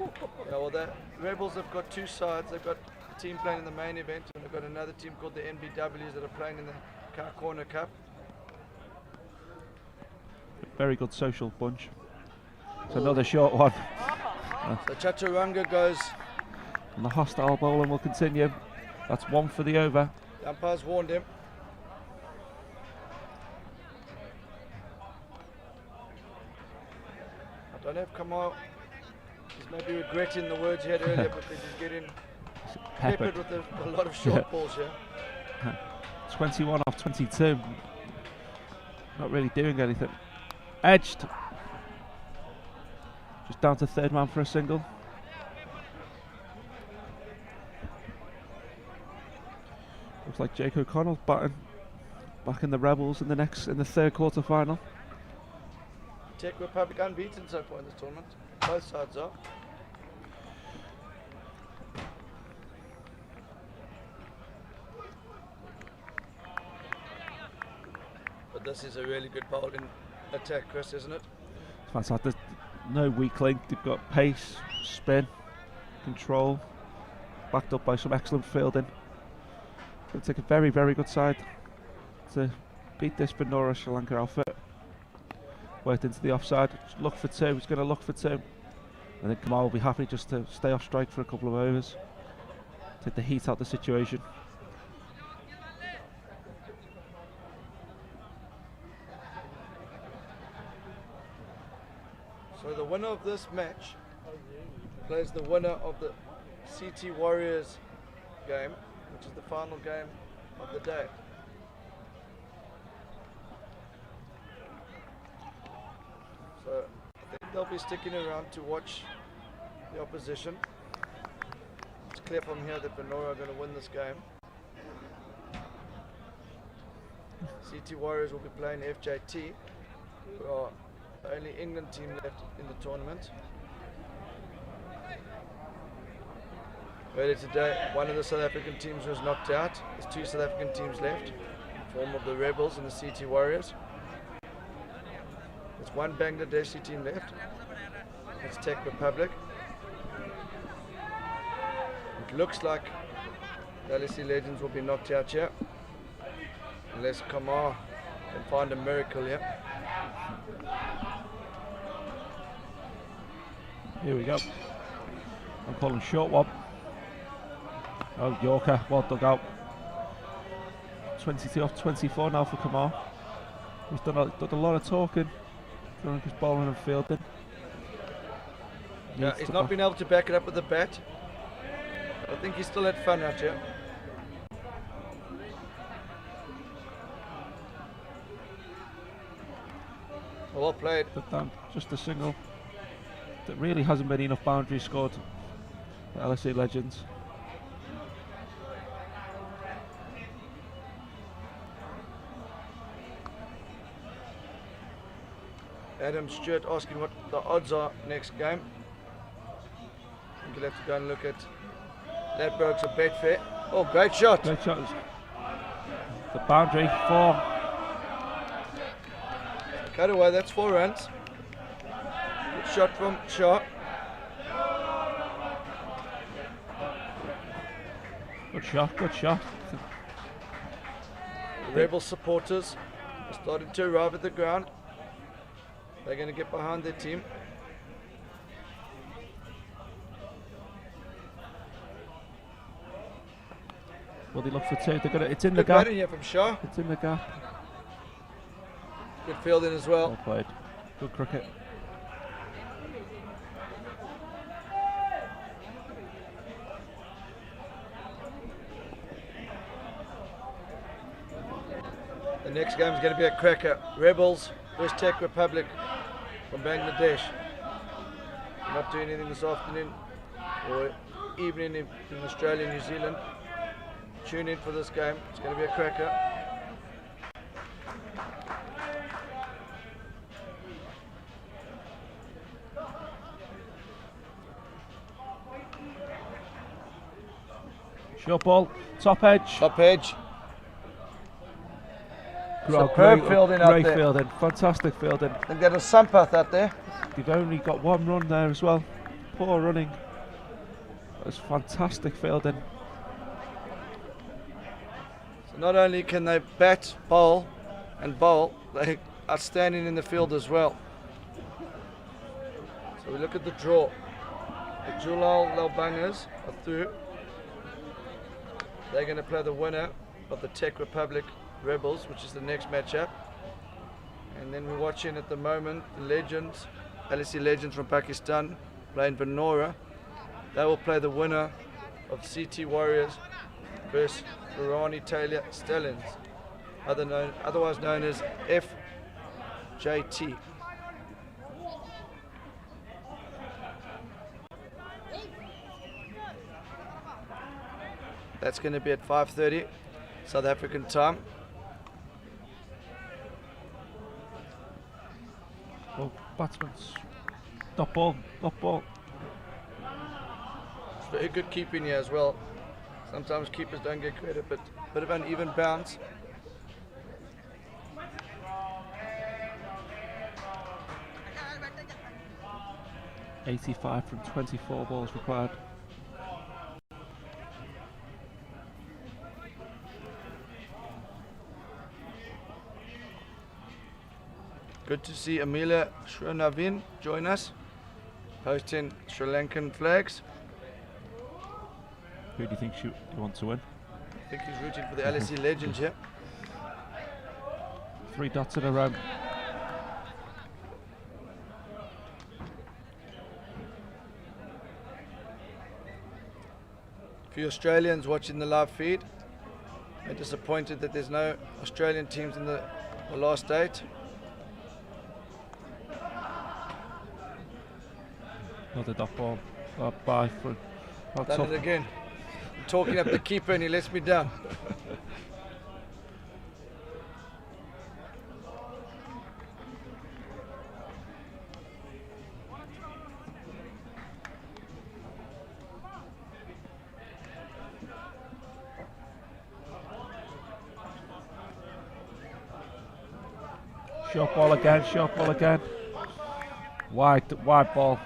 Yeah, well, the Rebels have got 2 sides. They've got a team playing in the main event, and they've got another team called the NBWs that are playing in the Car Corner Cup. Very good social bunch. It's another short one. So Chaturanga goes. And the hostile bowling will continue. That's 1 for the over. The umpire's warned him. Don't know if Kamal is maybe regretting the words he had earlier because he's getting peppered with a lot of short balls here. 21 off 22. Not really doing anything. Edged. Just down to third man for a single. Looks like Jake O'Connell back in the Rebels in the third quarter final. Czech Republic unbeaten so far in this tournament. Both sides are. But this is a really good bowling attack, Chris, isn't it? It's fantastic. There's no weak link. They've got pace, spin, control, backed up by some excellent fielding. Going to take a very, very good side to beat this Venora Sri Lanka outfit. Worked into the offside. Just look for two. He's going to look for two. I think Kamal will be happy just to stay off strike for a couple of overs. Take the heat out of the situation. So the winner of this match plays the winner of the CT Warriors game, which is the final game of the day. So I think they'll be sticking around to watch the opposition. It's clear from here that Venora are going to win this game. CT Warriors will be playing FJT, who are the only England team left in the tournament. Earlier today, one of the South African teams was knocked out. There's two South African teams left, in the form of the Rebels and the CT Warriors. There's one Bangladeshi team left. It's Czech Republic. It looks like the LSE Legends will be knocked out here, unless Kamar can find a miracle here. Here we go. I'm calling short one. Oh, Yorker, well dug out. 22 off 24 now for Kamar. He's done a lot of talking. Done his bowling and fielding. Yeah, he's not been able to back it up with the bat. I think he still had fun out here. Well played. But down just a single. There really hasn't been enough boundaries scored for LSE Legends. Adam Stewart asking what the odds are next game. I think you'll have to go and look at Ladbrokes or Betfair. Oh, great shot. Great shot. The boundary, 4. Cut away, that's 4 runs. Good shot from Shah. Good shot, good shot. The Rebel supporters are starting to arrive at the ground. They're going to get behind their team. Well, they look for 2. They're gonna, it's in the Good gap. batting here from Shah. It's in the gap. Good fielding as well. Well played. Good cricket. The next game is going to be a cracker. Rebels, West Czech Republic from Bangladesh. We're not doing anything this afternoon or evening in Australia, New Zealand. Tune in for this game. It's going to be a cracker. Short ball, top edge. Top edge. Great fielding out there. fielding, fantastic fielding. I think that was Sampath out there. They've only got 1 run there as well. Poor running. That's fantastic fielding. So not only can they bat, bowl, and bowl, they are standing in the field as well. So we look at the draw. The Julal Lalbangas are through. They're going to play the winner of the Czech Republic Rebels, which is the next matchup. And then we're watching at the moment the Legends LSE Legends from Pakistan playing Venora. They will play the winner of CT Warriors versus Venora Stallions, otherwise known as FJT. That's going to be at 5:30 South African time. Well, batsman's dot ball, dot ball. It's very good keeping here as well. Sometimes keepers don't get credit, but a bit of an even bounce. .85 from 24 balls required. Good to see Amelia Srinavin join us, posting Sri Lankan flags. Who do you think you want to win? I think he's rooting for the LSE Legends here. 3 dots in a row. A few Australians watching the live feed are disappointed that there's no Australian teams in the last 8. Another dot ball. By for Done it again. I'm talking up the keeper and he lets me down. Short ball again, short ball again. Wide ball.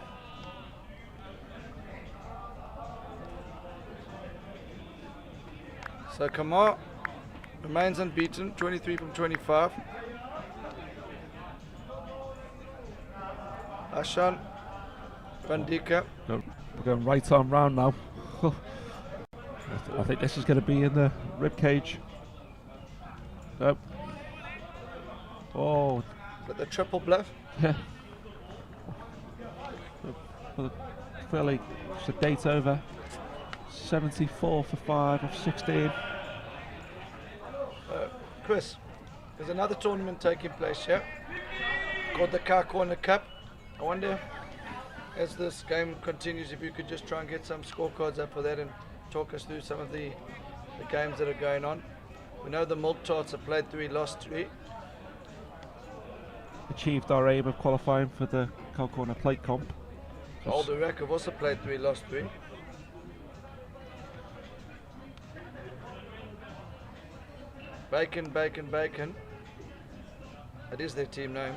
So Kamar remains unbeaten, 23 from 25. Ashan Vandika. We're going right on round now. I think this is going to be in the rib cage. Nope. Oh, But the triple bluff. yeah. Fairly sedate over. 74 for 5 of 16. Chris, there's another tournament taking place here called the Car Corner Cup. I wonder, as this game continues, if you could just try and get some scorecards up for that and talk us through some of the games that are going on. We know the Milk Tarts have played 3, lost 3. Achieved our aim of qualifying for the Car Corner Plate Comp. Old Iraq have also played 3, lost 3. Bacon, Bacon, Bacon. That is their team name.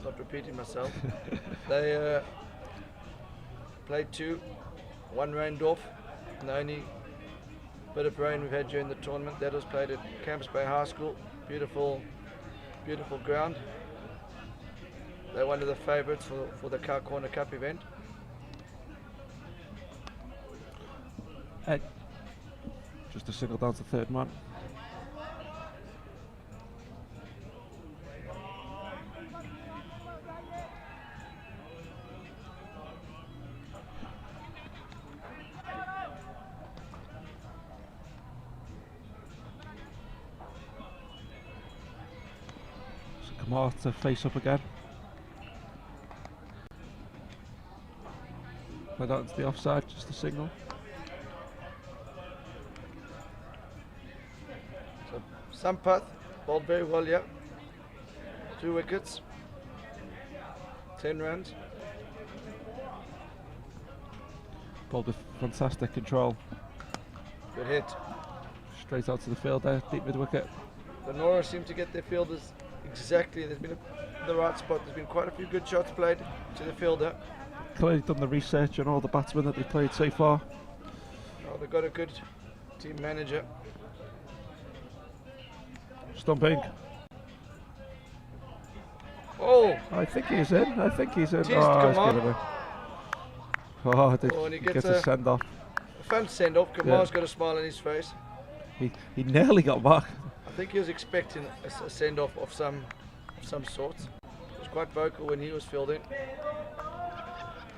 Not repeating myself. They played 2, 1 rained off. And the only bit of rain we've had during the tournament, that was played at Camps Bay High School. Beautiful, beautiful ground. They're one of the favourites for the Car Corner Cup event. Just a single down to third man. So Kamar to face up again. Played out into the offside, just a signal. So Sampath bowled very well here. 2 wickets. 10 runs. Bowled with fantastic control. Good hit. Straight out to the field there, deep mid wicket. Venora seem to get their fielders exactly. There's been in the right spot. There's been quite a few good shots played to the fielder. Clearly done the research on all the batsmen that they've played so far. Oh, they've got a good team manager. Stumping. Oh! I think he's in. I think he's in. Teased Oh, he's Kamar. given it. Oh, And he gets gets a a send off. A fun send off. Kamar's got a smile on his face. He nearly got back. I think he was expecting a send off of some sort. It was quite vocal when he was fielding.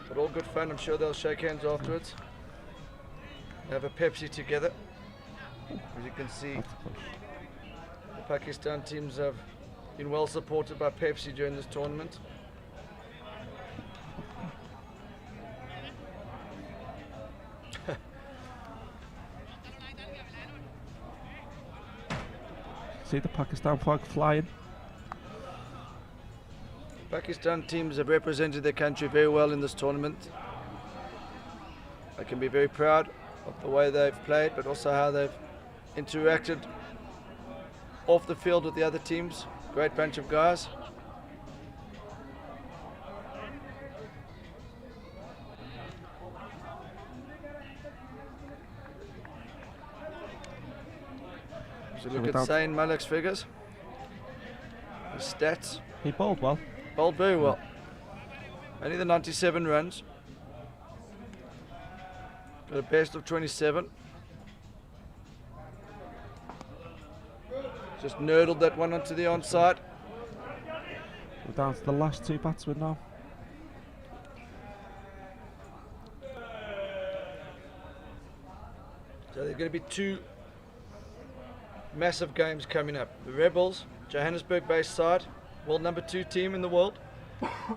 But all good fun. I'm sure they'll shake hands afterwards. Have a Pepsi together. As you can see, the Pakistan teams have been well supported by Pepsi during this tournament. See the Pakistan flag flying. Pakistan teams have represented their country very well in this tournament. I can be very proud of the way they've played, but also how they've interacted off the field with the other teams. Great bunch of guys. So look at Zayn Malik's figures, his stats. He bowled well. Bowled very well. Only the 97 runs. Got a best of 27. Just nurdled that one onto the onside. We're down to the last two batsmen now. So there's going to be two massive games coming up. The Rebels, Johannesburg-based side, world number 2 team in the world.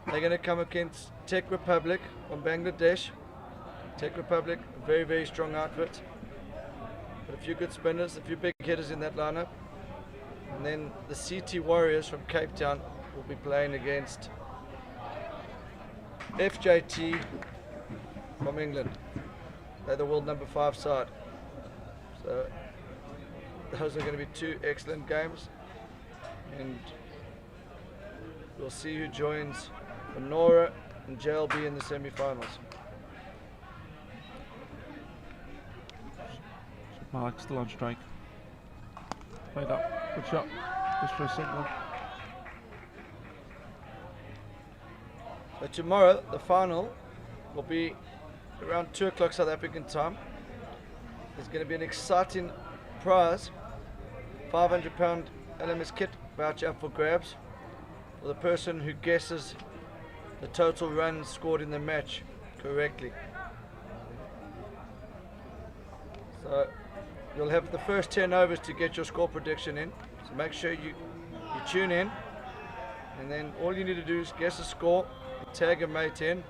They're going to come against Czech Republic from Bangladesh. Czech Republic, a very, very strong outfit. But a few good spinners, a few big hitters in that lineup. And then the CT Warriors from Cape Town will be playing against FJT from England. They're the world number 5 side. So those are going to be two excellent games. And we'll see who joins Venora and JLB in the semi-finals. Malik still on strike. Play that. Good shot. Just for a single. So tomorrow, the final will be around 2 o'clock South African time. There's going to be an exciting prize, £500 LMS kit voucher up for grabs for the person who guesses the total runs scored in the match correctly. So you'll have the first 10 overs to get your score prediction in. So make sure you tune in, and then all you need to do is guess a score, tag a mate in,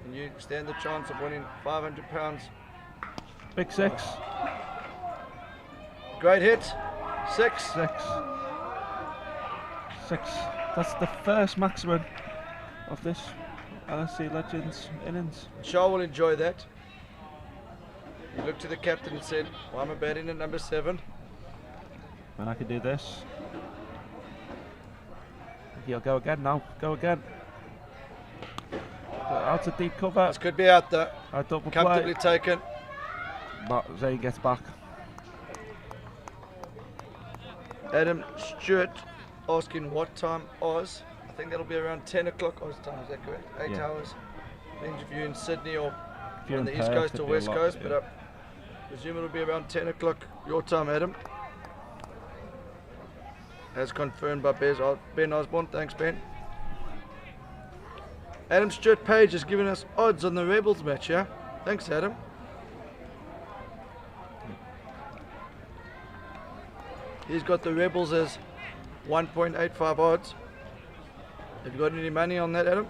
and you stand the chance of winning £500. Big 6. Great hit. 6. 6. That's the first maximum of this LSE Legends innings. Shah will enjoy that. He looked to the captain and said, well, I'm a batting at number 7. And I can do this. He'll go again now. Go again. Out of deep cover. This could be out though. I double Comfortably play. taken. But Zayn gets back. Adam Stewart asking what time Oz. I think that'll be around 10 o'clock Oz time, is that correct? 8 Yeah. hours. An interview in Sydney or If you're on in the East Perth, Coast it'd or be a West lot, Coast, yeah. but I presume it'll be around 10 o'clock your time, Adam. As confirmed by Ben Osborne. Thanks, Ben. Adam Stewart Page has given us odds on the Rebels match, yeah? Thanks, Adam. He's got the Rebels as 1.85 odds. Have you got any money on that, Adam?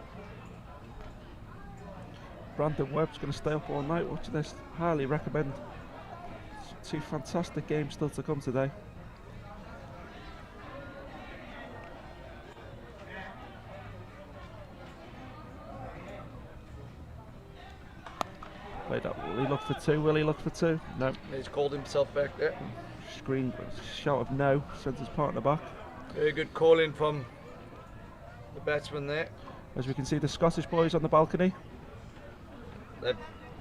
Brandon Webb's going to stay up all night watching this. Highly recommend. Two fantastic games still to come today. Played up. Will he look for 2? Will he look for 2? No. He's called himself back there. Screen shout of no. Sends his partner back. Very good call in from the batsman there. As we can see, the Scottish boys on the balcony. They've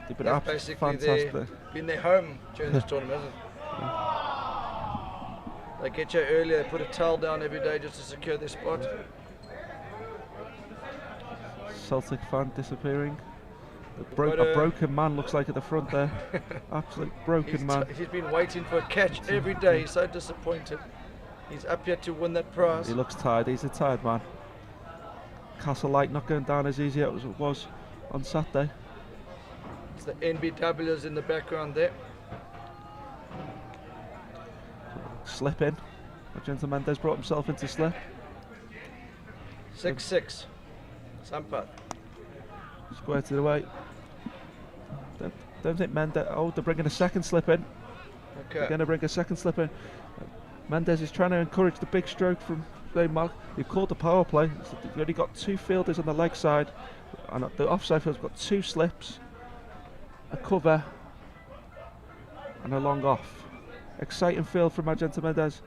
They've been That's absolutely basically fantastic. been their home during this tournament, isn't it? They get you early, they put a towel down every day just to secure their spot. Celtic fan disappearing. A Got a- broken man looks like at the front there. Absolute broken man. He's been waiting for a catch every day. He's so disappointed. He's up here to win that prize. He looks tired. He's a tired man. Castle Light not going down as easy as it was on Saturday. It's the NBWs in the background there. Slip in. Ajanta Mendes brought himself into slip. 6-6. Sampath. Square to the way. Don't think Mendes. Oh, they're bringing a second slip in. Okay. They're going to bring a second slip in. Mendes is trying to encourage the big stroke from Mark. You've called the power play. So you've only got 2 fielders on the leg side, and the offside field's got 2 slips, a cover, and a long off. Exciting field from Ajanta Mendes.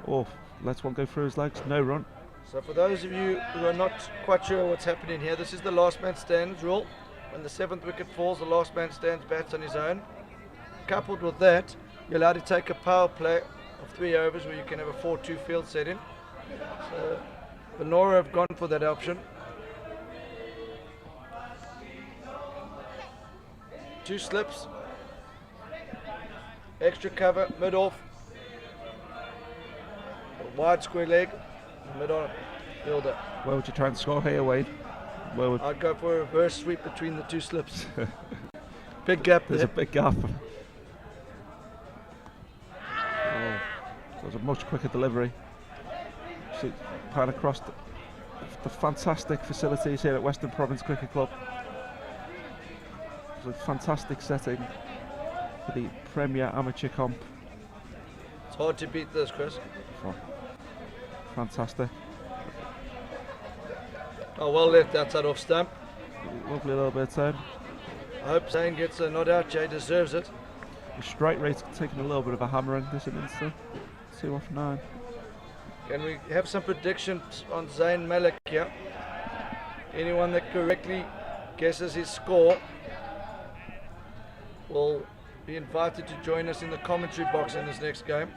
Oh, lets one go through his legs. No run. So for those of you who are not quite sure what's happening here, this is the last man stands rule. When the 7th wicket falls, the last man stands bats on his own. Coupled with that, you're allowed to take a power play of 3 overs where you can have a 4-2 field set in. So Venora have gone for that option. 2 slips, extra cover, mid off, a wide square leg, mid on fielder. Where would you try and score here, Wade? Where would I'd go for a reverse sweep between the 2 slips. Big gap There's there. a big gap. Oh, so it's a much quicker delivery. See, pan across the fantastic facilities here at Western Province Cricket Club. It's a fantastic setting for the Premier Amateur Comp. It's hard to beat this, Chris. Oh, fantastic. Oh, well left outside off stump. Lovely little bit of time. I hope Zane gets a nod out. Jay deserves it. The strike rate's taking a little bit of a hammering this innings, though. 2 off 9. Can we have some predictions on Zayn Malik here? Anyone that correctly guesses his score will be invited to join us in the commentary box in this next game.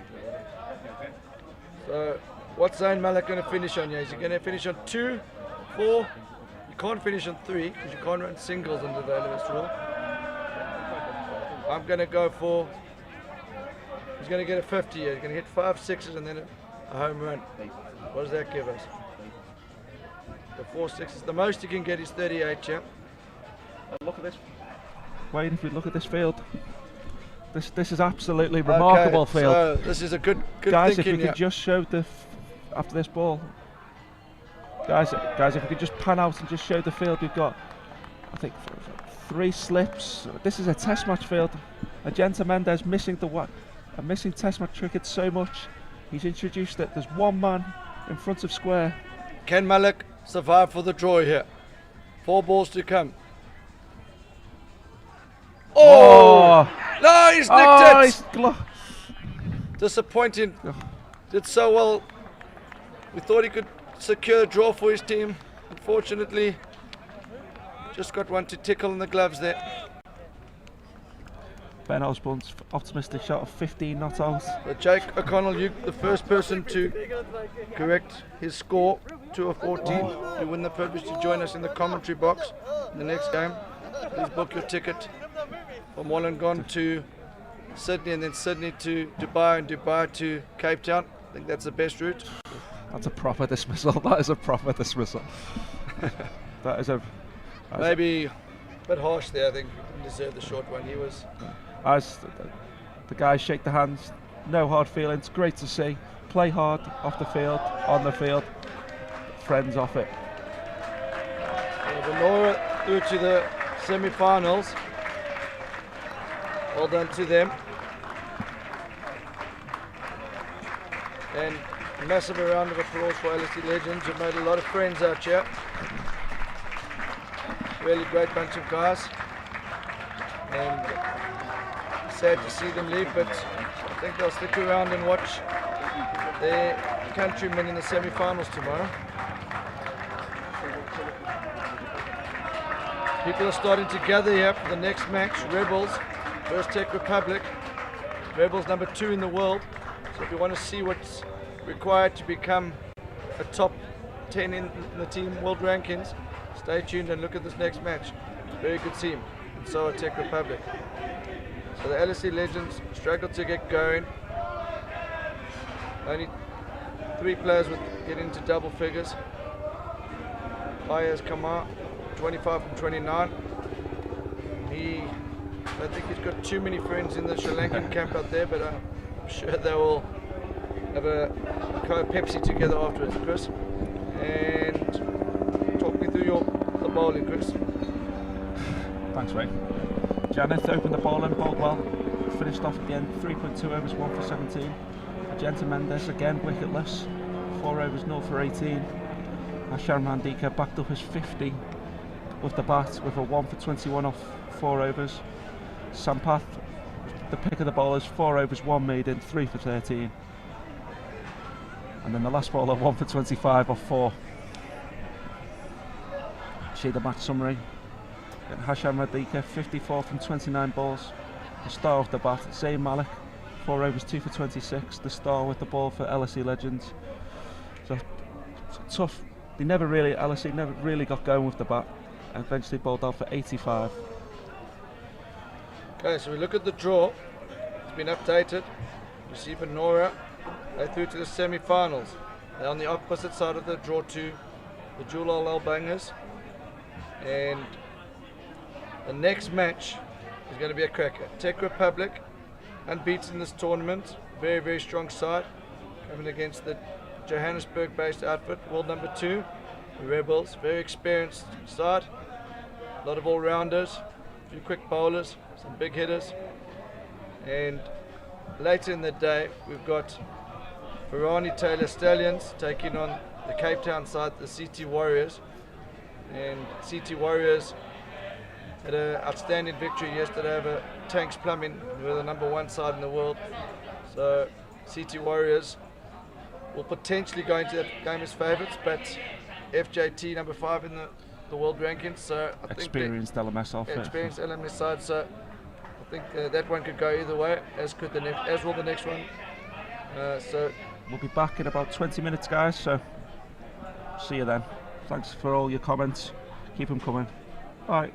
So, what's Zayn Malik going to finish on here? Is he going to finish on 2, 4? You can't finish on 3 because you can't run singles under the LMS rule. I'm going to go for. He's going to get a 50 here. He's going to hit 5 6s and then a home run. What does that give us? The 4 6s. The most he can get is 38, yeah? Look at this. Wayne, if you look at this field, this is absolutely remarkable field. So this is a good guys, thinking, if you could just show the after this ball, guys, if we could just pan out and just show the field, we've got, I think, 3 slips. This is a Test match field. Ajanta Mendes missing missing Test match cricket so much. He's introduced it. There's 1 man in front of square. Can Malik survive for the draw here? 4 balls to come. Oh! No, he's nicked it! Disappointing. Did so well. We thought he could secure a draw for his team. Unfortunately, just got one to tickle in the gloves there. Ben Osborne's optimistic shot of 15 not out. But Jake O'Connell, you the first person to correct his score, 2 of 14. You win the privilege to join us in the commentary box in the next game. Please book your ticket from Wollongong to Sydney, and then Sydney to Dubai, and Dubai to Cape Town. I think that's the best route. That's a proper dismissal. That is a proper dismissal. That is a... Maybe a bit harsh there. I think he didn't deserve the short one. He was... As the guys shake the hands, no hard feelings, great to see. Play hard off the field, on the field, friends off it. Venora through to the semi-finals. Well done to them. And a massive round of applause for LSE Legends, who made a lot of friends out here. Really great bunch of guys. And sad to see them leave, but I think they'll stick around and watch their countrymen in the semi-finals tomorrow. People are starting to gather here for the next match. Rebels versus Czech Republic. Rebels number 2 in the world. So if you want to see what's required to become a top 10 in the team world rankings, stay tuned and look at this next match. Very good team, and so are Czech Republic. So the LSE Legends struggled to get going. Only 3 players would get into double figures. Ayaz Kamar, 25 from 29. I think he's got too many friends in the Sri Lankan camp out there, but I'm sure they will have a Pepsi together afterwards, Chris. And talk me through the bowling, Chris. Thanks, Ray. Janeth opened the bowling, bowled well, finished off at the end 3.2 overs, 1 for 17. Ajanta Mendes again wicketless, 4 overs, 0 for 18. Ashan Mandika backed up his 50 with the bat with a 1 for 21 off 4 overs. Sampath, the pick of the bowlers, 4 overs, 1 maiden, 3 for 13. And then the last bowler, 1 for 25 off 4. See the match summary. And Hasham Radika, 54 from 29 balls. The star of the bat, Zayn Malik, 4 overs, 2 for 26. The star with the ball for LSE Legends. So tough. LSE never really got going with the bat. And eventually bowled out for 85. Okay, so we look at the draw. It's been updated. You see Venora, they're through to the semi-finals. They're on the opposite side of the draw to the Julal Bangers. And the next match is going to be a cracker. Czech Republic, unbeaten in this tournament. Very, very strong side. Coming against the Johannesburg-based outfit, world number 2, the Rebels. Very experienced side. A lot of all-rounders, a few quick bowlers, some big hitters. And later in the day, we've got Ferrani Taylor Stallions taking on the Cape Town side, the CT Warriors. And CT Warriors had an outstanding victory yesterday over Tanks Plumbing, who are the number 1 side in the world. So CT Warriors will potentially go into that game as favourites, but FJT number 5 in the world rankings. So I experienced think LMS outfit. Experienced LMS side. So I think that one could go either way, as will the next one. So we'll be back in about 20 minutes, guys. So see you then. Thanks for all your comments. Keep them coming. Bye.